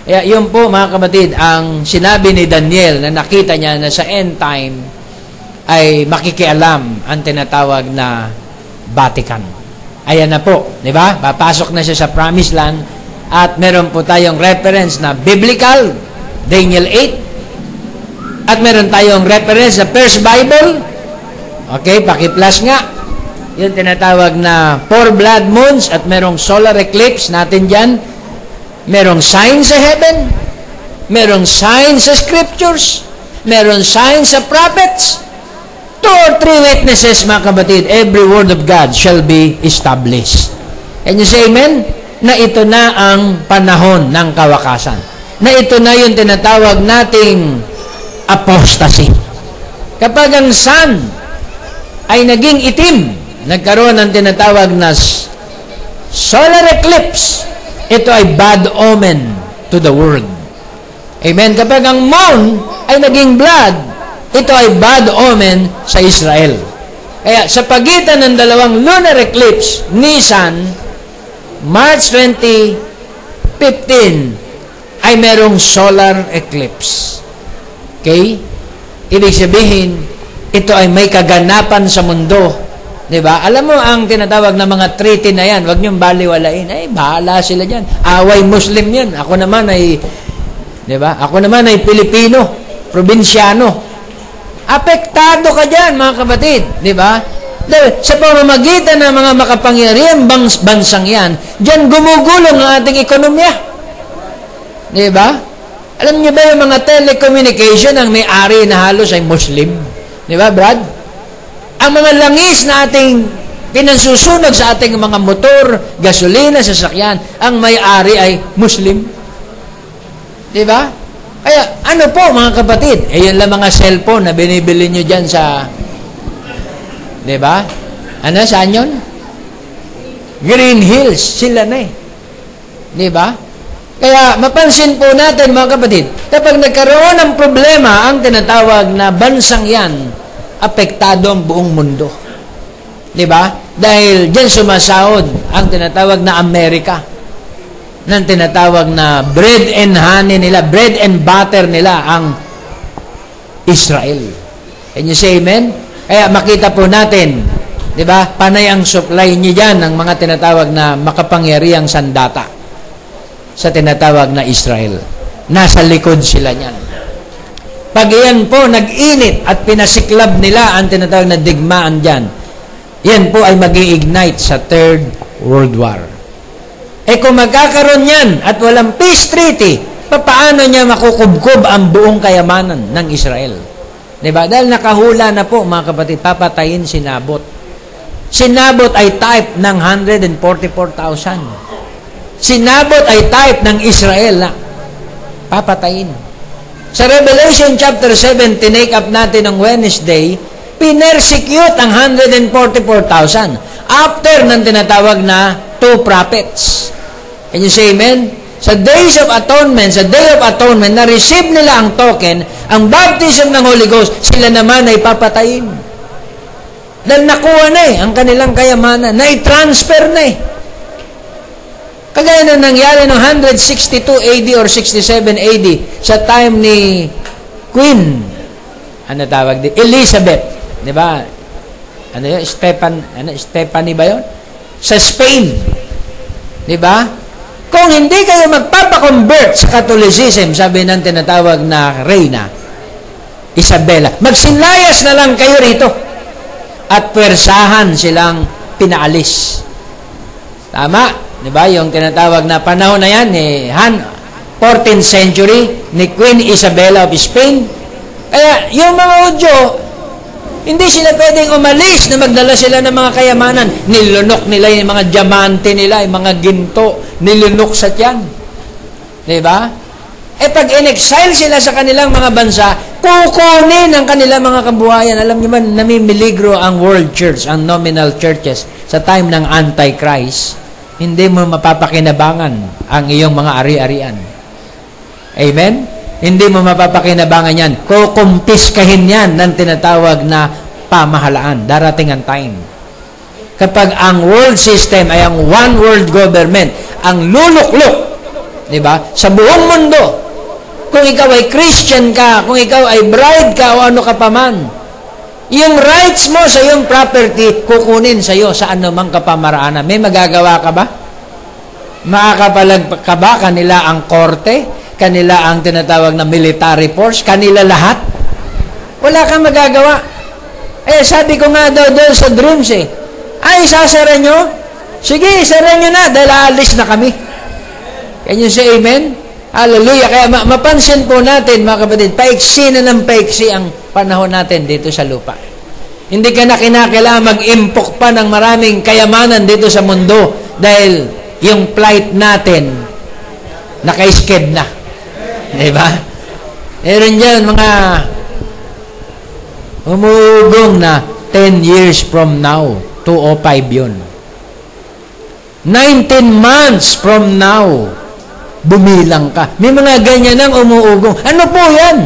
Kaya yun po, mga kapatid, ang sinabi ni Daniel na nakita niya na sa end time ay makikialam ang tinatawag na Vatican. Ayan na po, di ba? Papasok na siya sa Promised Land at meron po tayong reference na biblical, Daniel 8, at meron tayong reference sa First Bible. Okay, paki-plus nga. Yung tinatawag na 4 blood moons at merong solar eclipse natin dyan. Merong sign sa heaven. Merong sign sa scriptures. Merong sign sa prophets. 2 or 3 witnesses, mga kapatid, every word of God shall be established. And you say amen? Na ito na ang panahon ng kawakasan. Na ito na yung tinatawag nating apostasy. Kapag ang sun ay naging itim, nagkaroon ng tinatawag na solar eclipse, ito ay bad omen to the world. Amen? Kapag ang moon ay naging blood, ito ay bad omen sa Israel. Kaya sa pagitan ng dalawang lunar eclipse, Nisan, March 2015, ay merong solar eclipse. Okay? Ibig sabihin, ito ay may kaganapan sa mundo. Diba? Alam mo, ang tinatawag na mga treaty na yan, huwag niyong baliwalain. Ay, bahala sila dyan. Away Muslim yan. Ako naman ay, diba? Ako naman ay Pilipino, probinsyano. Apektado ka dyan, mga kapatid. Diba? Sa pamamagitan ng mga makapangyarihang bansang yan, dyan gumugulong ang ating ekonomiya. Diba? Alam niyo ba yung mga telecommunication, ang may-ari na halos ay Muslim? Di ba, Brad? Ang mga langis na ating pinansusunog sa ating mga motor, gasolina, sasakyan, ang may-ari ay Muslim. Di ba? Kaya, ano po, mga kapatid? Yun lang mga cellphone na binibili nyo dyan sa... Di ba? Ano, saan yun? Green Hills, sila na eh. Di ba? Kaya mapansin po natin mga kapatid, kapag nagkaroon ng problema ang tinatawag na bansang yan, apektado ang buong mundo. Di ba? Dahil dyan sumasahod ang tinatawag na Amerika, ng tinatawag na bread and honey nila, bread and butter nila ang Israel. Can you say amen? Kaya makita po natin, di ba? Panay ang supply niyo dyan ng mga tinatawag na makapangyarihang sandata sa tinatawag na Israel. Nasa likod sila niyan. Pag iyan po nag-init at pinasiklab nila ang tinatawag na digmaan dyan, yan po ay mag-i-ignite sa Third World War. Kung magkakaroon yan at walang peace treaty, paano niya makukubkob ang buong kayamanan ng Israel? Diba? Dahil nakahula na po, mga kapatid, papatayin si Nabot. Si Nabot ay type ng 144,000. Si Nabot ay type ng Israel na papatayin. Sa Revelation chapter 7, tinake up natin ng Wednesday, pinersecute ang 144,000 after ng tinatawag na 2 prophets. Can you say amen? Sa Days of Atonement, sa Day of Atonement, na-receive nila ang token, ang baptism ng Holy Ghost, sila naman ay papatayin. Dahil nakuha na ang kanilang kayamanan, na-transfer na Kagaya na nangyari noong 162 AD or 67 AD sa time ni Queen, Elizabeth, di ba? Stephanie ba yun? Sa Spain, di ba? Kung hindi kayo magpapakonvert sa Catholicism, sabi ng tinatawag na Reyna Isabela, magsinlayas na lang kayo rito at pwersahan silang pinaalis. Tama? Diba? Yung tinatawag na panahon na yan, 14th century, ni Queen Isabella of Spain. Kaya, yung mga Hudyo, hindi sila pwedeng umalis na magdala sila ng mga kayamanan. Nilunok nila yung mga diamante nila, yung mga ginto, nilunok sa tiyan. Diba? Pag in-exile sila sa kanilang mga bansa, kukunin ang kanilang mga kabuhayan. Alam niyo man, namimiligro ang world church, ang nominal churches, sa time ng Antichrist. Hindi mo mapapakinabangan ang iyong mga ari-arian. Amen? Hindi mo mapapakinabangan yan. Kukumpiskahin yan ng tinatawag na pamahalaan. Darating ang time. Kapag ang world system ay ang one world government, ang luluklok, di ba? Sa buong mundo, kung ikaw ay Christian ka, kung ikaw ay bride ka o ano ka pa man, yung rights mo sa iyong property, kukunin sa iyo sa anumang kapamaraanan. May magagawa ka ba? Makakapalag ka ba? Kanila ang korte? Kanila ang tinatawag na military force? Kanila lahat? Wala kang magagawa. Sabi ko nga daw doon sa dreams ay, sasara nyo? Sige, sara nyo na dahil aalis na kami. Can you say amen? Hallelujah. Kaya mapansin po natin, mga kapatid, paiksi na ng paiksi ang panahon natin dito sa lupa. Hindi ka na kinakailangan mag-impok pa ng maraming kayamanan dito sa mundo dahil yung flight natin naka-sked na. Diba? Meron dyan mga umuugong na 10 years from now, 205 yun. 19 months from now, bumilang ka. May mga ganyan ang umuugong. Ano po yan?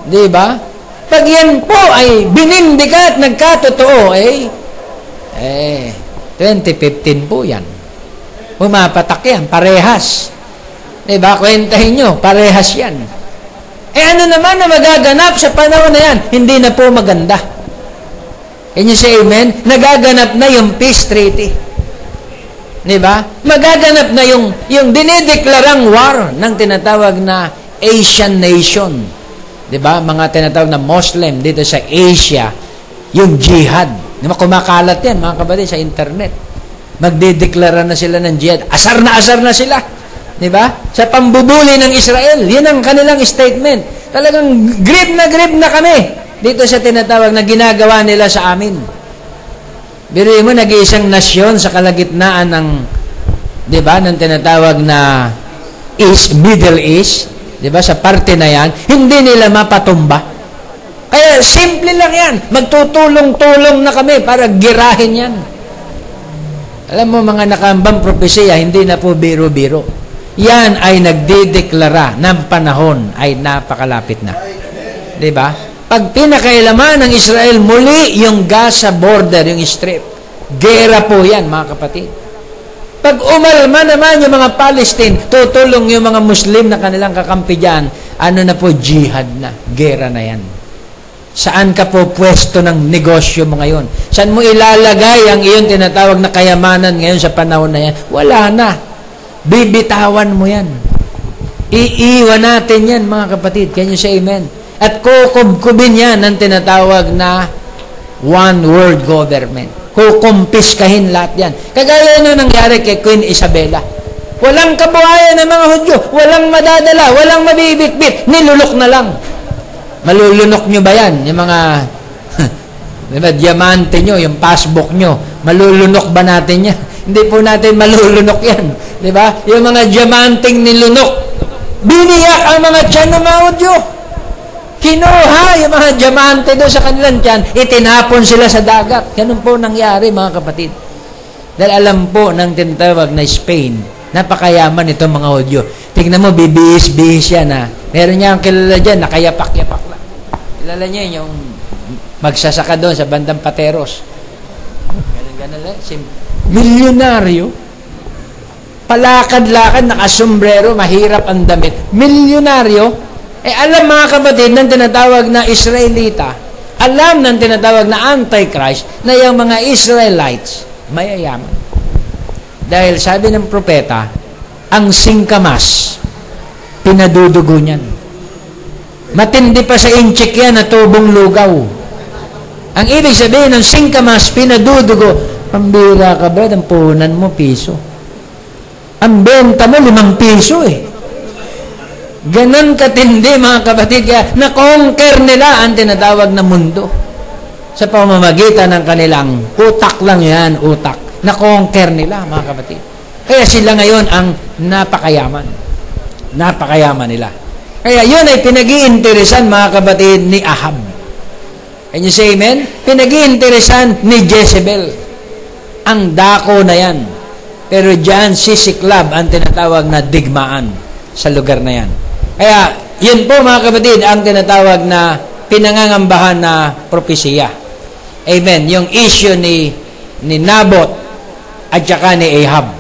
Di ba? Pag yan po ay binindi ka at nagkatotoo, 2015 po yan. Pumapatak yan, parehas. Di ba? Kwentahin nyo, parehas yan. Ano naman na magaganap sa panahon na yan? Hindi na po maganda. Can you say amen? Nagaganap na yung peace treaty. Diba? Magaganap na yung dinideklarang war ng tinatawag na Asian nation. Diba? Mga tinatawag na Muslim dito sa Asia, yung jihad. Diba? Kumakalat yan, mga kapatid, sa internet. Magdideklara na sila ng jihad. Asar na sila. Diba? Sa pambubuli ng Israel. Yan ang kanilang statement. Talagang grip na kami dito sa tinatawag na ginagawa nila sa amin. Biruin mo, nag-iisang nasyon sa kalagitnaan ng, di ba, ng tinatawag na Middle East, di ba, sa parte na yan, hindi nila mapatumba. Kaya, simple lang yan. Magtutulong-tulong na kami para girahin yan. Alam mo, mga nakambang propesya, hindi na po biro-biro. Yan ay nagdideklara ng panahon ay napakalapit na. Diba? Pag pinakailaman ng Israel, muli yung Gaza border, yung strip. Gera po yan, mga kapatid. Pag umalma naman yung mga Palestine, tutulong yung mga Muslim na kanilang kakampi dyan, ano na po, jihad na. Gera na yan. Saan ka po pwesto ng negosyo mo ngayon? Saan mo ilalagay ang iyong tinatawag na kayamanan ngayon sa panahon na yan? Wala na. Bibitawan mo yan. Iiwan natin yan, mga kapatid. Can you say amen? At kukubkubin yan ang tinatawag na one world government. Kukumpiskahin lahat yan. Kagaya na nangyari kay Queen Isabella. Walang kabuhayan ng mga Hudyo. Walang madadala. Walang mabibitbit. Nilulok na lang. Malulunok nyo ba yan? Yung mga diba, diamante nyo, yung passbook nyo. Malulunok ba natin yan? Hindi po natin malulunok yan. Diba? Yung mga diamanting nilunok. Biniyak ang mga tiyan ng mga Hudyo. Kinuha yung mga diamante doon sa kanilang tiyan, itinapon sila sa dagat. Ganun po nangyari, mga kapatid. Dahil alam po ng tinatawag na Spain, napakayaman itong mga Hudyo. Tingnan mo, bibihis-bihis yan, ha. Meron niya ang kilala dyan, nakayapak-yapak lang. Kilala niya yung magsasaka doon sa bandang Pateros. Ganun lang. Milyonaryo. Palakad-lakad, nakasombrero, mahirap ang damit. Milyonaryo. Alam mga kapatid ng tinatawag na Israelita, alam ng tinatawag na Antichrist na yung mga Israelites mayayaman. Dahil sabi ng propeta, ang singkamas, pinadudugo niyan. Matindi pa sa inchik yan na tubong lugaw. Ang ibig sabihin ng singkamas, pinadudugo, pambira ka ba, ang puhunan mo, piso. Ang benta mo, 5 piso eh. Ganon katindi, mga kapatid, kaya na-conquer nila ang tinatawag na mundo. Sa pamamagitan ng kanilang utak lang yan, utak. Na-conquer nila, mga kapatid. Kaya sila ngayon ang napakayaman. Napakayaman nila. Kaya yun ay pinag-iinteresan, mga kapatid, ni Ahab. Can you say amen? Pinag-iinteresan ni Jezebel. Ang dako na yan. Pero dyan, sisiklab ang tinatawag na digmaan sa lugar na yan. Kaya, yun po mga kapatid, ang tinatawag na pinangangambahan na propesya. Amen. Yung issue ni Nabot at saka ni Ahab.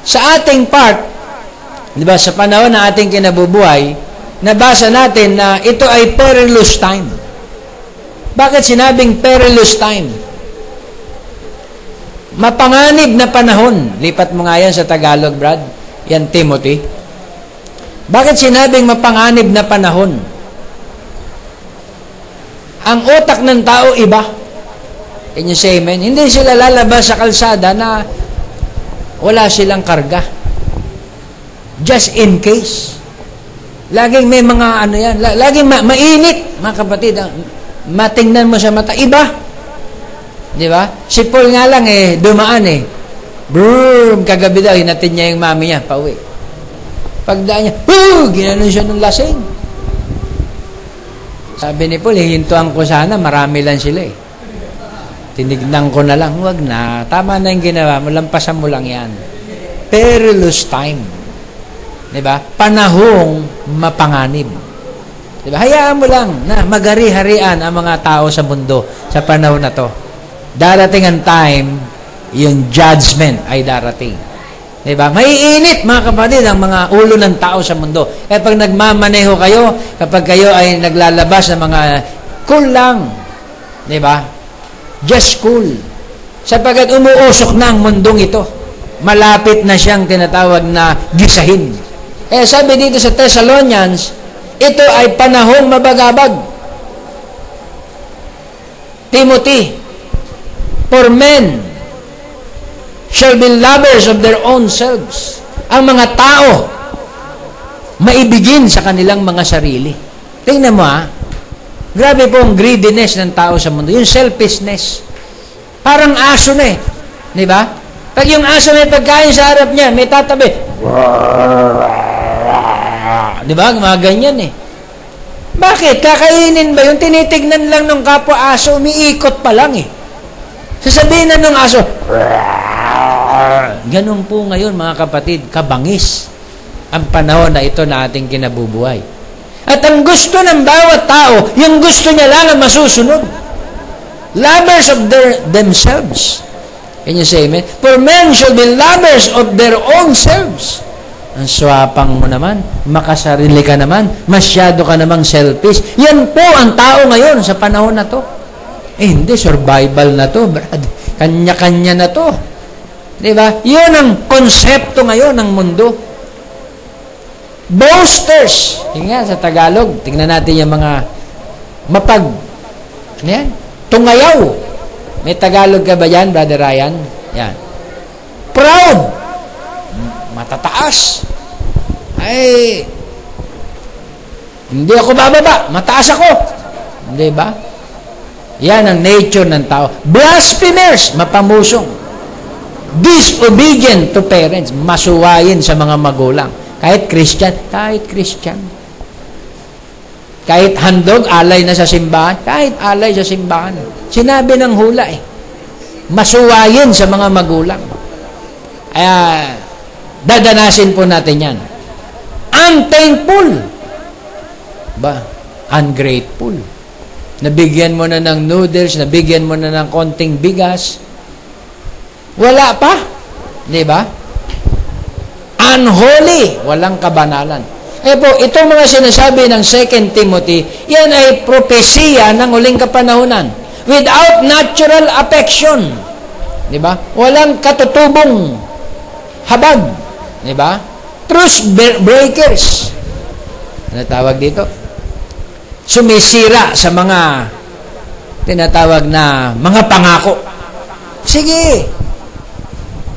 Sa ating part, di ba, sa panahon na ating kinabubuhay, nabasa natin na ito ay perilous time. Bakit sinabing perilous time? Mapanganib na panahon. Lipat mo nga yan sa Tagalog, Brad. Yan, Timothy. Bakit sinabing mapanganib na panahon? Ang utak ng tao iba. Can you say amen? Hindi sila lalabas sa kalsada na wala silang karga. Just in case. Laging may mga ano yan. Laging mainit, mga kapatid. Matingnan mo sa mata. Iba. Di ba? Si Paul nga lang dumaan Broom, kagabi daw, hinatid niya yung mami niya, pauwi. Pagdaan niya, ginanon siya ng lasing. Sabi ni Paul, hintuan ko sana, marami lang sila Tinignan ko na lang, wag na. Tama na yung ginawa mo, lampasan mo lang yan. Perilous time. Diba? Panahong mapanganib. Diba? Hayaan mo lang na magari-harian ang mga tao sa mundo sa panahon na to. Darating ang time, yung judgment ay darating. Diba? Maiinit, mga kapatid, ang mga ulo ng tao sa mundo. Pag nagmamaneho kayo, kapag kayo ay naglalabas ng mga cool lang. Diba? Just cool. Sapagat umuusok na ang mundong ito. Malapit na siyang tinatawag na gisahin. Kaya sabi dito sa Thessalonians, ito ay panahong mabagabag. Timothy, for men shall be lovers of their own selves. Ang mga tao, maibigin sa kanilang mga sarili. Tingnan mo grabe po ang greediness ng tao sa mundo. Yung selfishness. Parang aso na Di ba? Pag yung aso may pagkain sa harap niya, may tatabi. Di ba? Mga ganyan Bakit? Kakainin ba? Yung tinitignan lang ng kapwa aso, umiikot pa lang Sasabihin na ng aso, ganun po ngayon mga kapatid, kabangis ang panahon na ito na ating kinabubuhay. At ang gusto ng bawat tao, yung gusto niya lang ang masusunod. Lovers of themselves. Can you say amen? For men shall be lovers of their own selves. Ang swapang mo naman, makasarili ka naman, masyado ka namang selfish. Yan po ang tao ngayon sa panahon na to. Hindi, survival na to, brad. Kanya-kanya na to. Diba? Yun ang konsepto ngayon ng mundo. Boasters. Yung nga, sa Tagalog, tingnan natin yung mga ano yan? Tungayaw. May Tagalog ka ba yan, Brother Ryan? Yan. Proud. Matataas. Ay, hindi ako bababa. Mataas ako. Hindi ba? Yan ang nature ng tao. Blasphemers. Mapamusong. Disobedient to parents. Masuwayin sa mga magulang. Kahit Christian. Kahit handog, alay na sa simbahan. Kahit alay sa simbahan. Sinabi ng hula masuwayin sa mga magulang. Dadanasin po natin yan. Unthankful. Ungrateful. Nabigyan mo na ng noodles, nabigyan mo na ng konting bigas. Wala pa. Di ba? Unholy. Walang kabanalan. Po, itong mga sinasabi ng 2 Timothy, yan ay propesiya ng huling kapanahunan. Without natural affection. Di ba? Walang katutubong habag. Di ba? Truth breakers. Ano tawag dito? Sumisira sa mga tinatawag na mga pangako. Sige.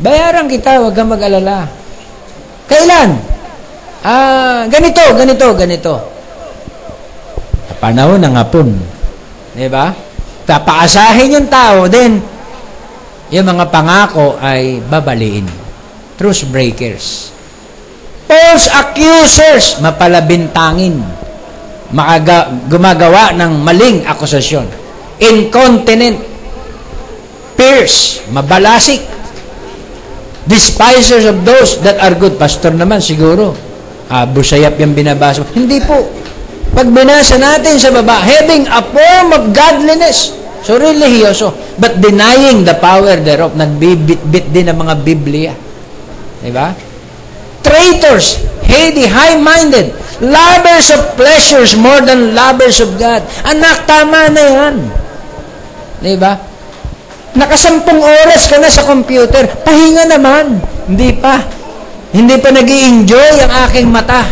Bayaran kita, huwag kang mag-alala. Kailan? Ganito. Panahon ng hapon. Diba? Papaasahin yung tao, then, yung mga pangako ay babaliin. Truth breakers. False accusers, mapalabintangin. Gumagawa ng maling akusasyon. Incontinent. Fierce, mabalasik. Despisers of those that are good. Pastor naman, siguro. Busayap yung binabasa. Hindi po. Pag binasa natin sa baba, having a form of godliness. So, religyoso. But denying the power thereof. Nagbibit-bit din ng mga Biblia. Diba? Traitors. Heady, high-minded. Lovers of pleasures more than lovers of God. Anak, tama na yan. Diba? Nakasampung oras ka na sa computer. Pahinga naman. Hindi pa. Hindi pa nag-i-enjoy ang aking mata.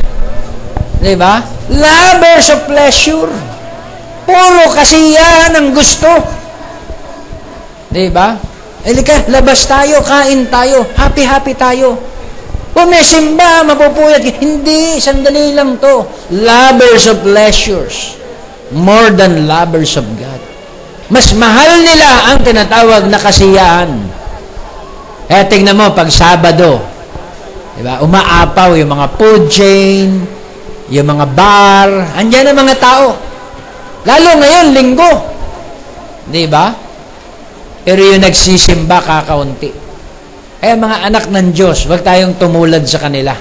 Diba? Lovers of pleasure. Puro kasiyahan ang gusto. Diba? Halika, labas tayo, kain tayo, happy-happy tayo. Kung may simba, mapupuyat. Hindi, sandali lang to. Lovers of pleasures more than lovers of God. Mas mahal nila ang tinatawag na kasiyahan. Tingnan mo, pag Sabado, diba? Umaapaw yung mga food chain, yung mga bar, andyan ang mga tao. Lalo ngayon, linggo. Diba? Pero yung nagsisimba, kakaunti. Kaya mga anak ng Diyos, huwag tayong tumulad sa kanila.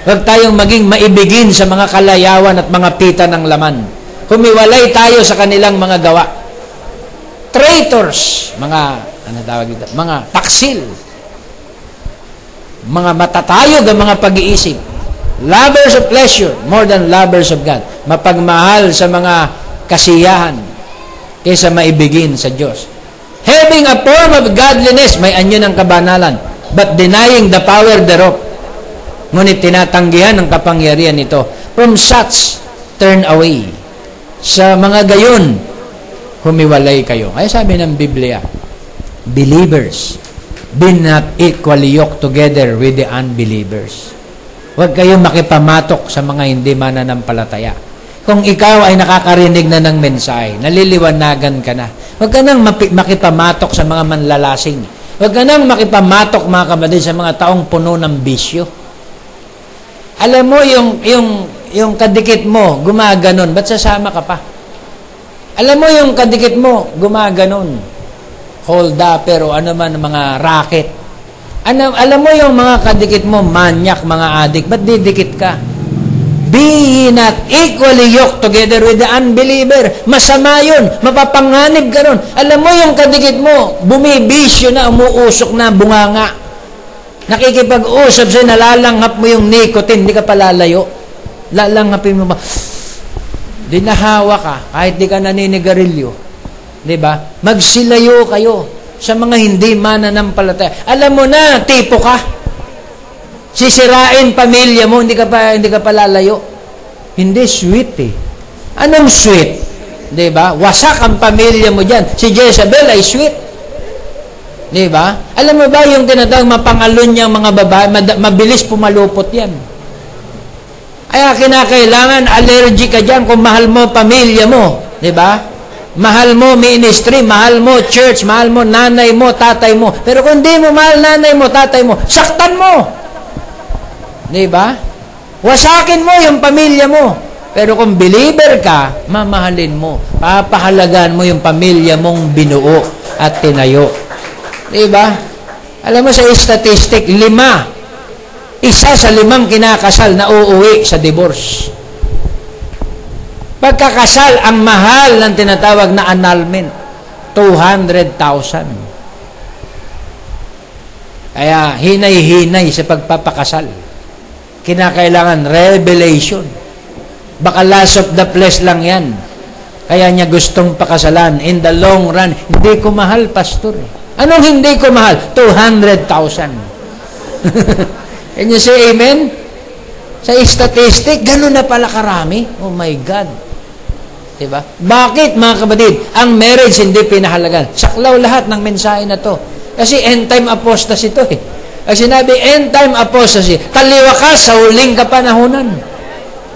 Huwag tayong maging maibigin sa mga kalayawan at mga pita ng laman. Humiwalay tayo sa kanilang mga gawa. Traitors, mga taksil. Mga matatayog ang mga pag-iisip. Lovers of pleasure more than lovers of God. Mapagmahal sa mga kasiyahan kaysa maibigin sa Diyos. Having a form of godliness, may anyo ng kabanalan, but denying the power thereof. Ngunit tinatanggihan ang kapangyarihan nito. From such, turn away. Sa mga gayon, humiwalay kayo. Kaya sabi ng Biblia, believers, be not equally yoked together with the unbelievers. Huwag kayong makipamatok sa mga hindi mananampalataya. Kung ikaw ay nakakarinig na ng mensahe, naliliwanagan ka na. Huwag ka nang makipamatok sa mga manlalasing. Huwag ka nang makipamatok, mga kapatid, sa mga taong puno ng bisyo. Alam mo, yung kadikit mo, gumaganon. Ba't sasama ka pa? Alam mo, yung kadikit mo, gumaganon. Hold up, pero ano man, mga racket. Alam mo yung mga kadikit mo, manyak, mga adik, ba't didikit ka? Be ye not equally yoked together with the unbeliever. Masama yun. Mapapanganib ka nun. Alam mo yung kadikit mo, bumibisyo na, umuusok na, bunganga. Nakikipag-usap sa'yo, nalalanghap mo yung nicotine, hindi ka palalayo. Lalanghapin mo ba? Dinahawa ka, kahit di ka naninigarilyo. Diba? Magsilayo kayo sa mga hindi mananampalataya. Alam mo na, tipo ka. Sisirain pamilya mo, hindi ka pa lalayo. Hindi sweet eh. Anong sweet? 'Di ba? Wasak ang pamilya mo diyan. Si Jezebel ay sweet. 'Di ba? Alam mo ba yung tinatawag mapangalon niyang mga babae, mabilis pumalupot 'yan. Kaya kinakailangan allergy ka diyan kung mahal mo pamilya mo, 'di ba? Mahal mo ministry, mahal mo church, mahal mo nanay mo, tatay mo. Pero kung hindi mo mahal nanay mo, tatay mo, saktan mo. Diba? Wasakin mo yung pamilya mo. Pero kung believer ka, mamahalin mo. Papahalagaan mo yung pamilya mong binuo at tinayo. Diba? Alam mo sa statistic, 5. Isa sa 5 kinakasal na uuwi sa divorce. Pagkakasal, ang mahal ng tinatawag na annulment, 200,000. Kaya hinay-hinay sa pagpapakasal. Kinakailangan revelation. Baka last of the flesh lang yan. Kaya niya gustong pakasalan. In the long run, hindi ko mahal, pastor. Anong hindi ko mahal? 200,000. Can you say amen? Sa statistic, gano'n na pala karami. Oh my God. Diba? Bakit, mga kapatid, ang marriage hindi pinahalagan? Saklaw lahat ng mensahe na to. Kasi end-time apostasy ito eh. Ang sinabi, end-time apostasy, taliwakas sa huling kapanahunan.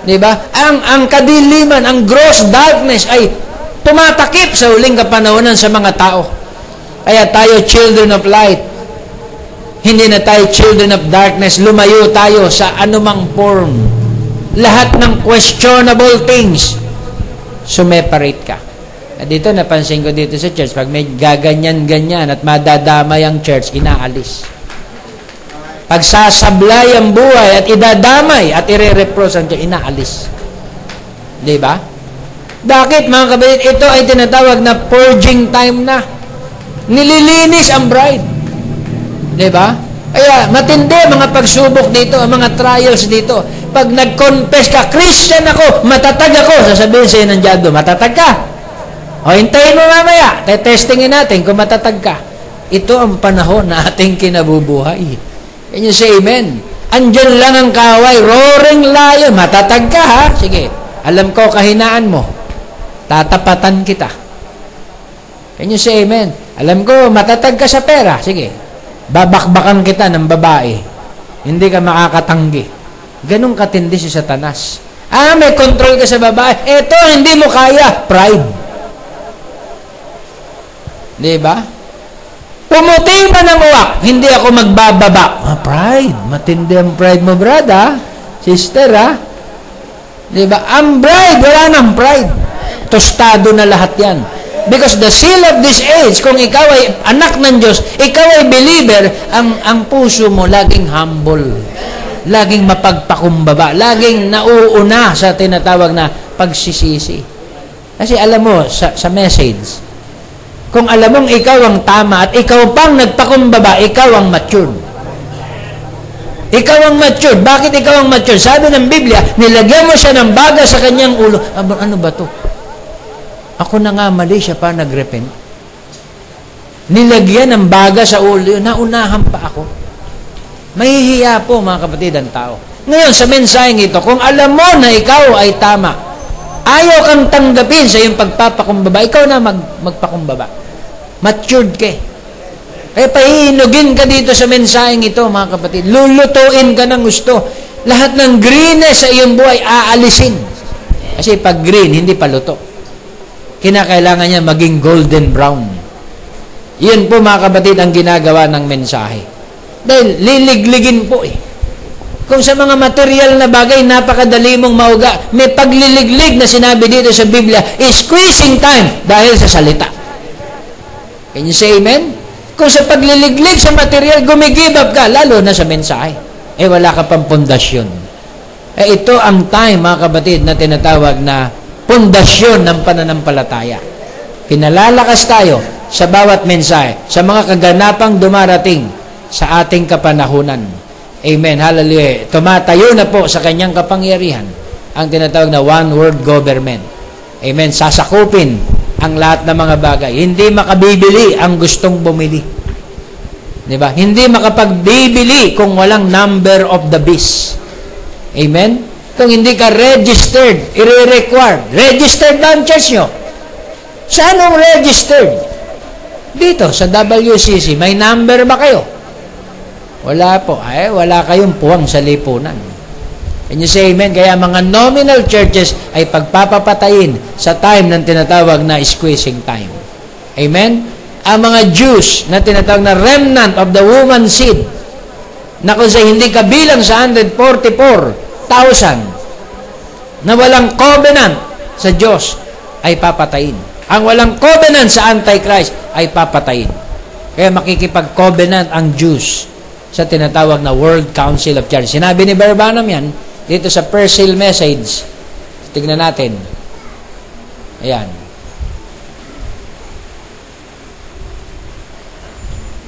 Diba? Ang kadiliman, ang gross darkness ay tumatakip sa huling kapanahunan sa mga tao. Kaya tayo, children of light. Hindi na tayo children of darkness. Lumayo tayo sa anumang form. Lahat ng questionable things, sumeparate ka. At dito, napansin ko dito sa church, pag may gaganyan-ganyan at madadamay ang church, inaalis. Pagsasablay ang buhay at idadamay at ire-reproach ang Diyos, inaalis. Diba? Bakit, mga kapatid? Ito ay tinatawag na purging time na. Nililinis ang bride. Diba? Kaya matindi mga pagsubok dito, ang mga trials dito. Pag nag-confess ka, Christian ako, matatag ako, sasabihin sa'yo ng diablo, matatag ka. O, hintayin mo mamaya. Testingin natin kung matatag ka. Ito ang panahon na ating kinabubuhay. Can you say amen? Andyan lang ang kaway, roaring lion. Matatag ka, ha? Sige, alam ko kahinaan mo. Tatapatan kita. Can you say amen? Alam ko, matatag ka sa pera. Sige, babakbakan kita ng babae. Hindi ka makakatanggi. Ganun katindi si Satanas. May control ka sa babae. Eto, hindi mo kaya. Pride. Diba? Pumuti man ang uwak, hindi ako magbababa. Pride. Matindi ang pride mo, brother. Sister, ha? Diba? Ang bride, wala nang pride. Tostado na lahat yan. Because the seal of this age, kung ikaw ay anak ng Diyos, ikaw ay believer, ang puso mo laging humble. Laging mapagpakumbaba. Laging nauuna sa tinatawag na pagsisisi. Kasi alam mo, sa message, kung alam mong ikaw ang tama at ikaw pang nagpakumbaba, ikaw ang matured. Ikaw ang matured. Bakit ikaw ang matured? Sabi ng Biblia, nilagyan mo siya ng baga sa kanyang ulo. Ano ba to? Ako na nga mali, siya pa nagrepent. Nilagyan ng baga sa ulo, naunahan pa ako. Mahihiya po, mga kapatid, ang tao. Ngayon, sa mensaheng ito, kung alam mo na ikaw ay tama, ayaw kang tanggapin sa iyong pagpapakumbaba, ikaw na magpakumbaba. Matured ka. Kaya pahihinugin ka dito sa mensaheng ito, mga kapatid. Lulutuin ka ng gusto. Lahat ng greenness sa iyong buhay, aalisin. Kasi pag green, hindi pa luto. Kinakailangan niya maging golden brown. Yun po, mga kapatid, ang ginagawa ng mensahe. Dahil liligligin po eh. Kung sa mga material na bagay, napakadali mong mauga. May pagliliglig na sinabi dito sa Biblia, is squeezing time dahil sa salita. Can you say amen? Kung sa pagliliglig sa material, gumigive up ka, lalo na sa mensahe. Wala ka pang pundasyon. Ito ang time, mga kapatid, na tinatawag na pundasyon ng pananampalataya. Pinalalakas tayo sa bawat mensahe, sa mga kaganapang dumarating sa ating kapanahunan. Amen. Hallelujah. Tumatayo na po sa kanyang kapangyarihan ang tinatawag na one world government. Amen. Sasakupin ang lahat ng mga bagay. Hindi makabibili ang gustong bumili. Diba? Hindi makapagbibili kung walang number of the beast. Amen? Kung hindi ka registered, i-required. Registered ba ang church nyo? Saan ang registered? Dito, sa WCC. May number ba kayo? Wala po. Wala kayong puwang sa lipunan. Can you say amen? Kaya mga nominal churches ay pagpapapatayin sa time ng tinatawag na squeezing time. Amen? Ang mga Jews na tinatawag na remnant of the woman seed, na kung sa hindi kabilang sa 144,000 na walang covenant sa Diyos, ay papatayin. Ang walang covenant sa Antichrist ay papatayin. Kaya makikipag-covenant ang Jews sa tinatawag na World Council of Churches. Sinabi ni Barbanam yan dito sa Persil Message. Tignan natin. Ayan.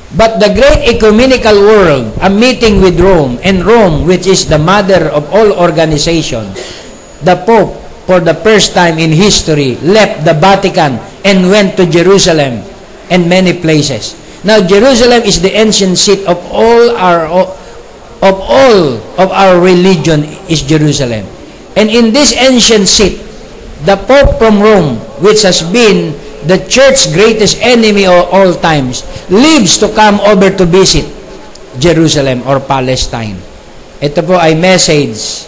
But the great ecumenical world, a meeting with Rome, and Rome, which is the mother of all organization, the Pope, for the first time in history, left the Vatican and went to Jerusalem and many places. Now, Jerusalem is the ancient seat of all of our religion is Jerusalem. And in this ancient seat, the Pope from Rome, which has been the church's greatest enemy of all times, lives to come over to visit Jerusalem or Palestine. Ito po ay message,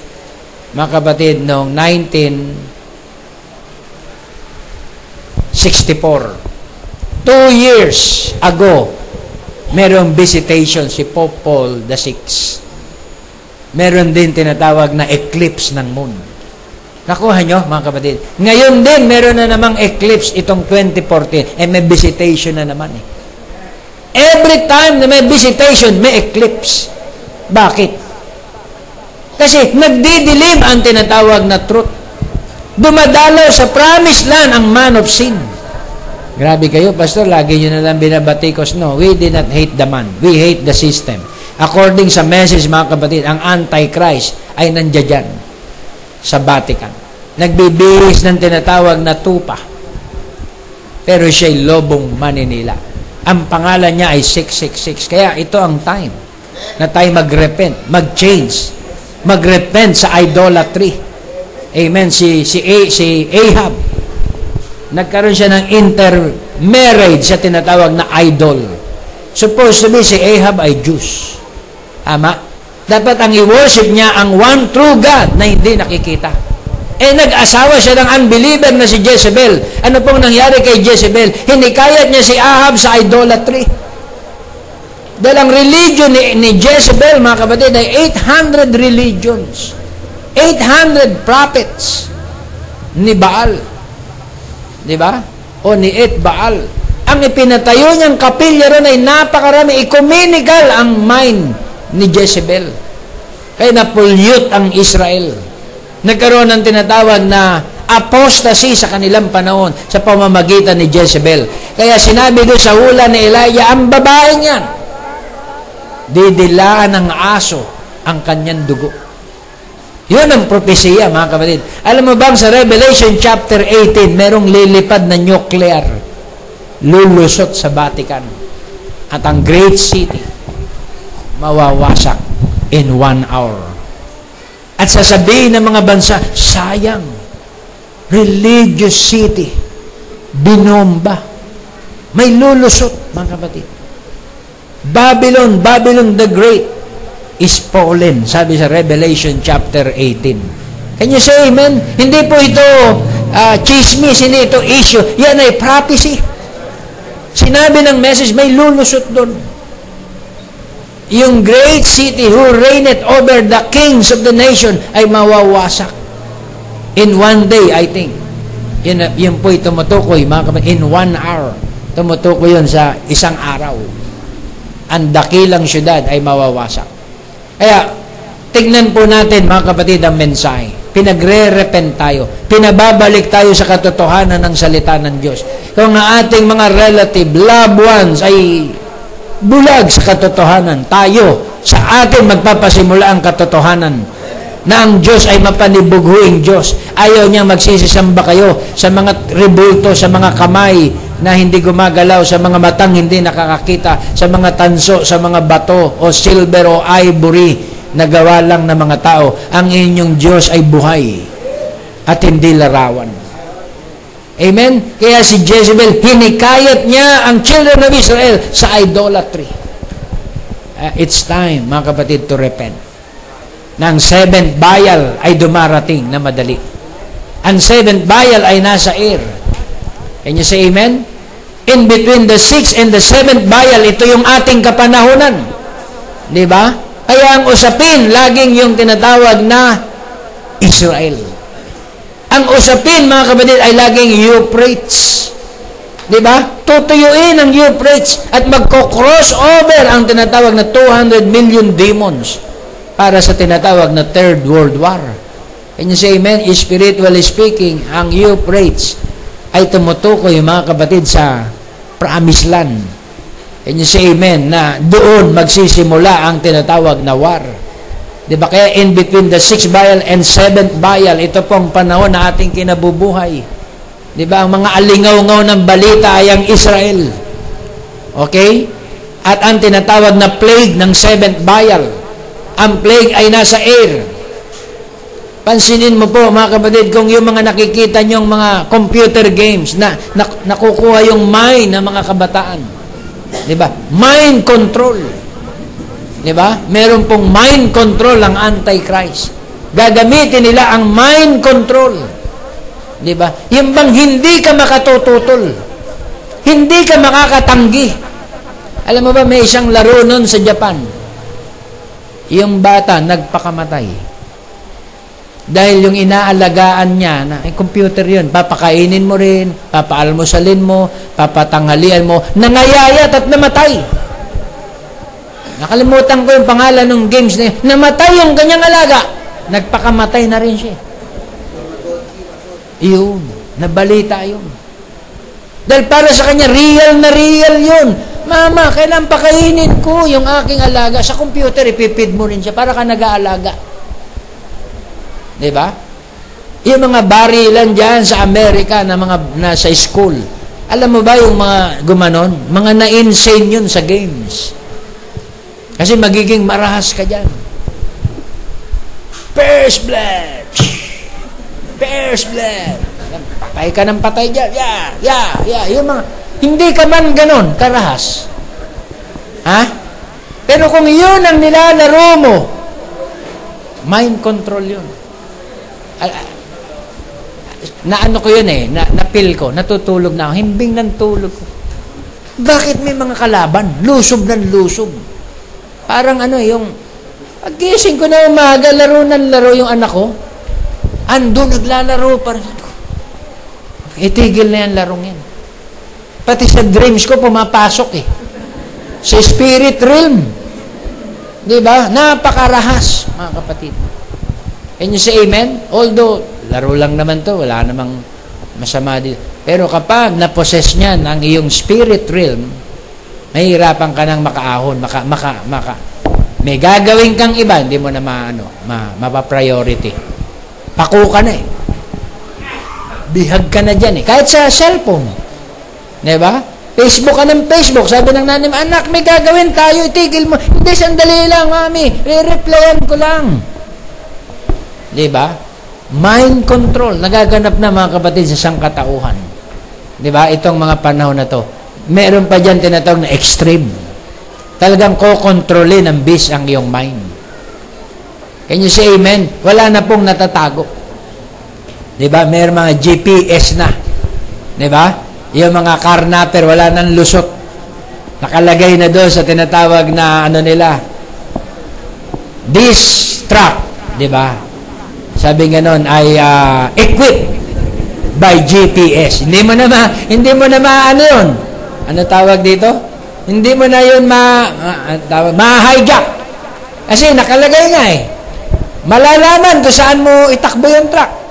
mga kapatid, noong 1964. 2 years ago, merong visitation si Pope Paul VI. Meron din tinatawag na eclipse ng moon. Nakuha nyo, mga kapatid? Ngayon din, meron na namang eclipse itong 2014. May visitation na naman eh. Every time na may visitation, may eclipse. Bakit? Kasi nagdidilim ang tinatawag na truth. Dumadalaw sa promised land ang man of sin. Grabe kayo, Pastor, lagi nyo na lang binabatikos. No, we did not hate the man. We hate the system. According sa message, mga kapatid, ang Antichrist ay nandiyan dyan sa Vatican. Nagbibihis ng tinatawag na tupa. Pero siya'y lobong maninila. Ang pangalan niya ay 666. Kaya ito ang time na tayo mag-repent, mag-change, mag-repent sa idolatry. Amen. Si Ahab, nagkaroon siya ng intermarriage sa tinatawag na idol. Supposed to be si Ahab ay Jews. Tama? Dapat ang i-worship niya ang one true God na hindi nakikita. Nag-asawa siya ng unbeliever na si Jezebel. Ano pong nangyari kay Jezebel? Hinikayat niya si Ahab sa idolatry. Dahil ang religion ni Jezebel, mga kapatid, ay 800 religions. 800 prophets ni Baal. Di ba? O ni Baal. Ang ipinatayo niyang kapilya ron ay napakarami. Ecumenical ang mind ni Jezebel. Kaya na-pollute ang Israel. Nagkaroon ng tinatawag na apostasy sa kanilang panahon sa pamamagitan ni Jezebel. Kaya sinabi doon sa hula ni Elijah, ang babaeng yan, didilaan ng aso ang kanyang dugo. Yun ang propesiya, mga kapatid. Alam mo bang sa Revelation chapter 18, merong lilipad na nuclear lulusot sa Vatican. At ang great city, mawawasak in 1 hour. At sasabihin ng mga bansa, sayang, religious city, binomba. May lulusot, mga kapatid. Babylon the Great, is fallen, sabi sa Revelation chapter 18. Can you say amen? Hindi po ito chismis, hindi ito issue. Yan ay prophecy. Sinabi ng message, may lulusot doon. Yung great city who reigneth over the kings of the nation ay mawawasak. In 1 day, I think. Yun po'y tumutukoy, mga kapatid, in 1 hour. Tumutukoy yun sa isang araw. ang dakilang syudad ay mawawasak. Kaya, tignan po natin mga kapatid ang mensahe. Pinagre-repent tayo. Pinababalik tayo sa katotohanan ng salita ng Diyos. Kung ang ating mga relative, loved ones ay bulag sa katotohanan, tayo sa atin magpapasimula ang katotohanan na ang Diyos ay mapanibughuing Diyos. Ayaw niyang magsisisamba kayo sa mga rebulto, sa mga kamay na hindi gumagalaw, sa mga matang hindi nakakakita, sa mga tanso, sa mga bato o silver o ivory na gawa lang ng mga tao. Ang inyong Diyos ay buhay at hindi larawan. Amen? Kaya si Jezebel, hinikayat niya ang children of Israel sa idolatry. It's time, mga kapatid, to repent. Na ang seventh Baal ay dumarating na madali. Ang seventh Baal ay nasa air. Can you say amen? In between the sixth and the seventh Baal, ito yung ating kapanahunan. Di ba? Kaya ang usapin, laging yung tinatawag na Israel. Ang usapin, mga kapatid, ay laging Euphrates. Diba? Tutuyuin ang Euphrates at magko-cross over ang tinatawag na 200 million demons para sa tinatawag na Third World War. Can you say amen? Spiritually speaking, ang Euphrates ay tumutukoy, mga kapatid, sa Promised Land. Can you say amen? Na doon magsisimula ang tinatawag na war. Diba? Kaya in between the 6th Baal and 7th Baal, ito pong panahon na ating kinabubuhay. Diba? Ang mga alingaw-ngaw ng balita ay ang Israel. Okay? At ang tinatawag na plague ng 7th Baal, ang plague ay nasa air. Pansinin mo po, mga kapatid, kung yung mga nakikita nyong mga computer games na nakukuha yung mind ng mga kabataan. Diba? Mind control. Diba? Meron pong mind control ang Antichrist. Gagamitin nila ang mind control. Diba? Yung bang hindi ka makatututol. Hindi ka makakatanggi. Alam mo ba, may isang laro nun sa Japan. Yung bata nagpakamatay. Dahil yung inaalagaan niya, na computer yun, papakainin mo rin, papaalmusalin mo, papatanghalian mo, nangayayat at namatay. Nakalimutan ko yung pangalan ng games na yun. Namatay yung kanyang alaga. Nagpakamatay na rin siya. Yun. Nabalita yun. Dahil para sa kanya, real na real yun. Mama, kailan pakainin ko yung aking alaga? Sa computer, ipipid mo rin siya para ka nag-aalaga. Diba? Yung mga barilan dyan sa Amerika na mga nasa school. Alam mo ba yung mga gumanon? Mga na-insane yun sa games. Kasi magiging marahas ka dyan. First blood. First blood. Patay ka ng patay dyan. Yeah. Yung mga, hindi ka man ganon, karahas. Ha? Pero kung yun ang nilalaro mo, mind control yun. Naano ko yun napil ko, natutulog na ako, himbing ng tulog ko. Bakit may mga kalaban? Lusob ng lusob. Parang yung paggising ko na umaga, laro yung anak ko. Ando, naglalaro pa rin. Itigil na yan, larong yan. Pati sa dreams ko, pumapasok Sa spirit realm. Diba? Napakarahas, mga kapatid. Can you say amen? Although, laro lang naman to, wala namang masama dito. Pero kapag napossess niyan ang iyong spirit realm, mahirapan ka nang makaahon, may gagawin kang iba, hindi mo na mapa-priority. Pako ka na Bihag ka na dyan Kahit sa cellphone. Diba? Facebook ka ng Facebook. Sabi ng nanay, anak, may gagawin tayo, itigil mo. Hindi, sandali lang, mami. I-replyan ko lang. Diba? Mind control. Nagaganap na, mga kapatid, sa sangkatauhan. Diba? Itong mga panahon na to. Meron pa dyan tinatawag na extreme. Talagang kokontrolin ng bis ang iyong mind. Can you say amen? Wala na pong natatago. Diba? Meron mga GPS na. Diba? Yung mga carnapper, wala nang lusot. Nakalagay na doon sa tinatawag na nila. This truck, diba? Sabi nga nun ay equipped by GPS. Hindi mo na yun. Ano tawag dito? Hindi mo na yun ma-hijack. Kasi nakalagay nga eh. Malalaman kung saan mo itakbo yung truck.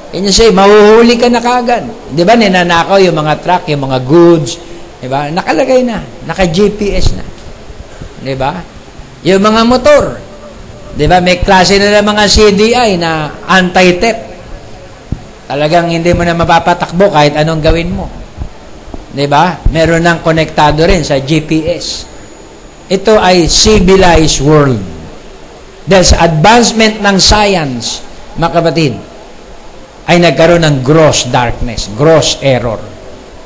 Can you say, mahuhuli ka na kagad. Di ba, ninanakaw yung mga truck, yung mga goods. Di ba? Nakalagay na. Naka-GPS na. Di ba? Yung mga motor. Di ba? May klase na mga CDI na anti-theft. Talagang hindi mo na mapapatakbo kahit anong gawin mo. Di ba? Meron ng konektado rin sa GPS. Ito ay civilized world. Dahil sa advancement ng science, mga kapatid, ay nagkaroon ng gross darkness, gross error.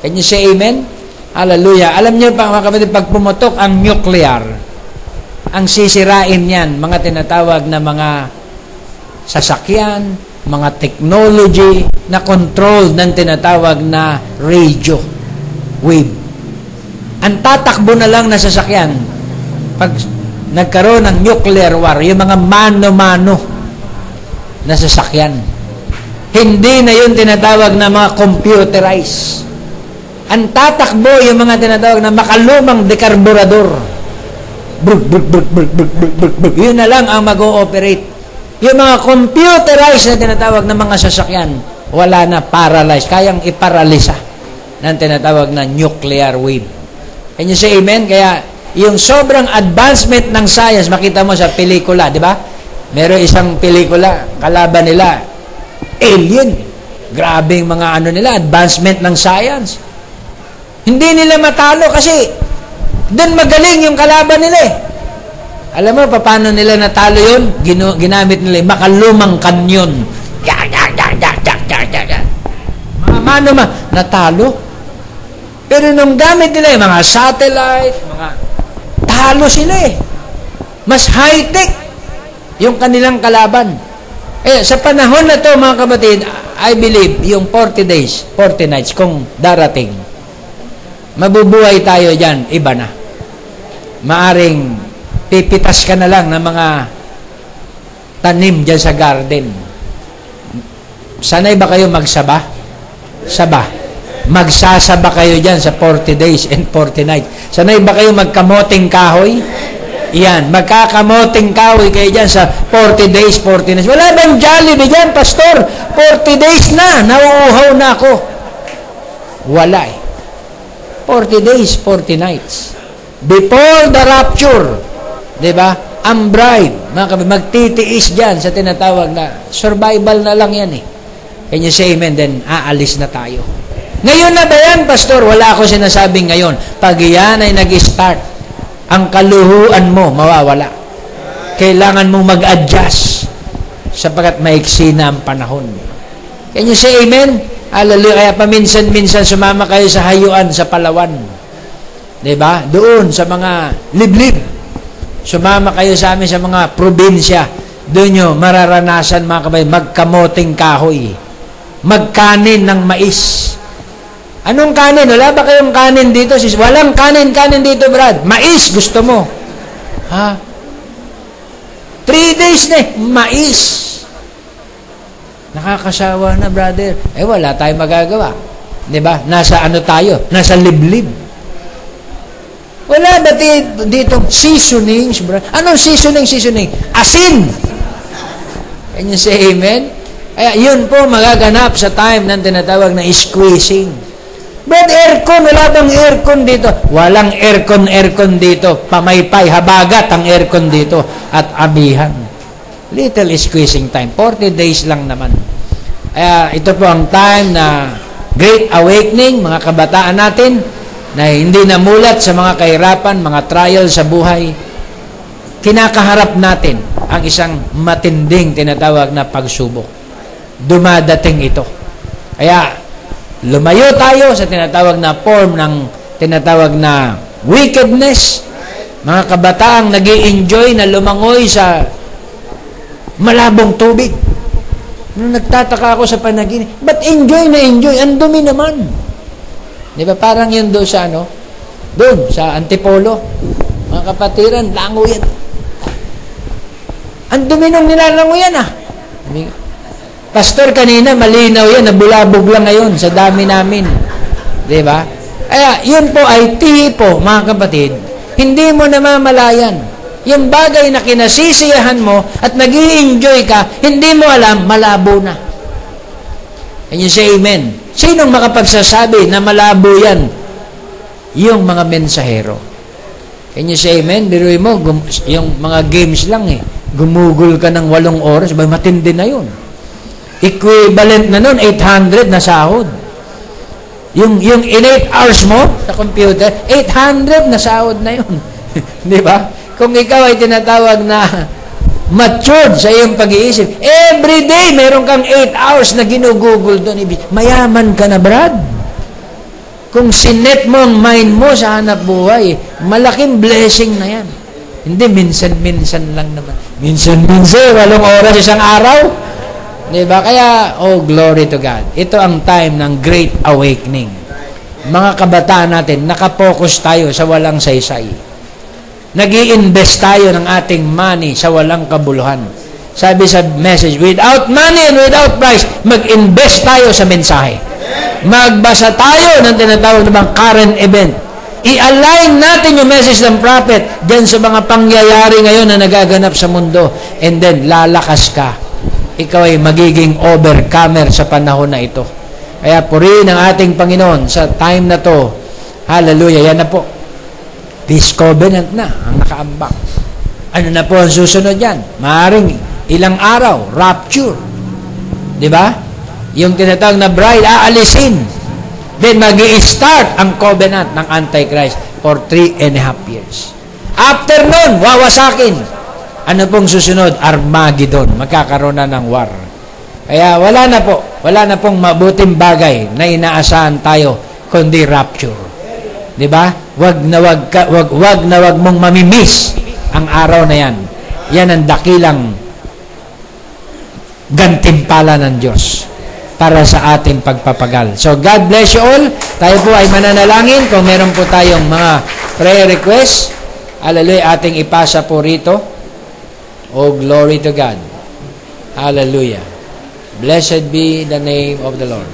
Can you say amen? Hallelujah. Alam niyo pa, mga kapatid, pag pumutok ang nuclear, ang sisirain niyan, mga tinatawag na mga sasakyan, mga technology na control ng tinatawag na radio wave. Ang tatakbo na lang na sasakyan, pag nagkaroon ng nuclear war, yung mga mano-mano na sasakyan, hindi na yun tinatawag na mga computerized. Ang tatakbo yung mga tinatawag na makalumang dekarburador. Yun na lang ang mag-ooperate. Yung mga computerized na tinatawag na mga sasakyan, wala na, paralyzed. Kayang iparalisa ng tinatawag na nuclear wave. Can you say amen? Kaya yung sobrang advancement ng science, makita mo sa pelikula, di ba? Meron isang pelikula, kalaban nila, alien. Grabe yung mga nila, advancement ng science. Hindi nila matalo kasi doon magaling yung kalaban nila eh. Alam mo, paano nila natalo yun? Ginamit nila yung makalumang kanyon. Mga mano natalo. Pero nung gamit nila yung mga satellite, talo sila eh. Mas high-tech yung kanilang kalaban. Sa panahon na to, mga kapatid, I believe, yung 40 days, 40 nights, kung darating, mabubuhay tayo dyan, iba na. Maaring pipitas ka na lang ng mga tanim dyan sa garden. Sanay ba kayo magsaba? Saba. Magsasaba kayo dyan sa 40 days and 40 nights. Sanay ba kayo magkamoting kahoy? Yan, magkakamoting kahoy kayo dyan sa 40 days, 40 nights. Wala bang Jollibee dyan, pastor? 40 days na, nauuhaw na ako. Wala eh. 40 days, 40 nights. Before the rapture, di ba? Ang bride, magtitiis dyan sa tinatawag na survival na lang yan eh. Can you say amen? Then, aalis na tayo. Ngayon na ba yan, pastor? Wala ako sinasabing ngayon. Pag yan ay nag-start, ang kaluhuan mo mawawala. Kailangan mo mag-adjust sapagkat maiksi na ang panahon. Can you say amen? Hallelujah. Kaya paminsan-minsan sumama kayo sa hayuan sa Palawan. Diba? Doon sa mga liblib. Sumama kayo sa amin sa mga probinsya. Doon nyo mararanasan, mga kabayan, magkamoting kahoy. Magkanin ng mais. Anong kanin? Wala ba kayong kanin dito? Walang kanin dito, Brad. Mais, gusto mo. Ha? 3 days na eh. Mais. Nakakasawa na, brother. Wala tayong magagawa. Diba? Nasa ano tayo? Nasa liblib. Wala ba dito seasonings, brother? Anong seasoning? Asin. Can you say amen? Yun po magaganap sa time ng tinatawag na squeezing. But aircon, wala bang aircon dito? Walang aircon dito. Pamaypay, habagat ang aircon dito. At abihan. Little squeezing time. 40 days lang naman. Ito po ang time na great awakening, mga kabataan natin, na hindi namulat sa mga kahirapan, mga trial sa buhay. Kinakaharap natin ang isang matinding tinatawag na pagsubok. Dumadating ito. Kaya, lumayo tayo sa tinatawag na form ng tinatawag na wickedness. Mga kabataang nag-i-enjoy na lumangoy sa malabong tubig. Nung nagtataka ako sa panaginip, ba't enjoy na enjoy? Ang dumi naman. Di ba? Parang yun doon sa doon sa Antipolo. Mga kapatiran, lango yan. Ang dumi nung nilalango yan Pastor, kanina malinaw yan, nabulabog lang ngayon sa dami namin. Di ba? Kaya yun po ay tipo, mga kapatid, hindi mo namamalayan. Yung bagay na kinasisiyahan mo at nag-i-enjoy ka, hindi mo alam, malabo na. Can you say amen? Sinong makapagsasabi na malabo yan? Yung mga mensahero. Can you say amen? Biruin mo, yung mga games lang gumugol ka ng 8 oras, matindi na yun. Equivalent na nun, 800 na sahod. Yung in 8 hours mo sa computer, 800 na sahod na yun. Di ba? Kung ikaw ay tinatawag na matured sa iyong pag-iisip, every day meron kang 8 hours na ginugugol doon. Mayaman ka na, Brad. Kung sinet mo ang mind mo sa hanap buhay, malaking blessing na yan. Hindi, minsan-minsan lang naman. Minsan-minsan, 8 oras isang araw. Diba? Kaya, oh, glory to God. Ito ang time ng Great Awakening. Mga kabataan natin, nakapokus tayo sa walang saysay. Nag-i-invest tayo ng ating money sa walang kabuluhan. Sabi sa message, without money and without price, mag-invest tayo sa mensahe. Magbasa tayo ng tinatawag na bang current event. I-align natin yung message ng prophet dyan sa mga pangyayari ngayon na nagaganap sa mundo. And then, lalakas ka. Ikaw ay magiging overcomer sa panahon na ito. Kaya purihin ang ating Panginoon sa time na to. Hallelujah. Yan na po. Peace covenant na ang nakaambak. Ano na po ang susunod yan? Maaring ilang araw, rapture. Di ba? Yung tinatawag na bride, aalisin. Then mag-i-start ang covenant ng Antichrist for 3.5 years. After nun, wawasakin. Ano pong susunod? Armageddon. Magkakaroon na ng war. Kaya wala na pong mabuting bagay na inaasahan tayo kundi rapture. 'Di ba? Wag na wag mong mamimiss ang araw na 'yan. Yan ang dakilang gantimpala ng Diyos para sa ating pagpapagal. So God bless you all. Tayo po ay mananalangin kung meron po tayong mga prayer requests. Hallelujah, ating ipasa po rito. Oh, glory to God. Hallelujah. Blessed be the name of the Lord.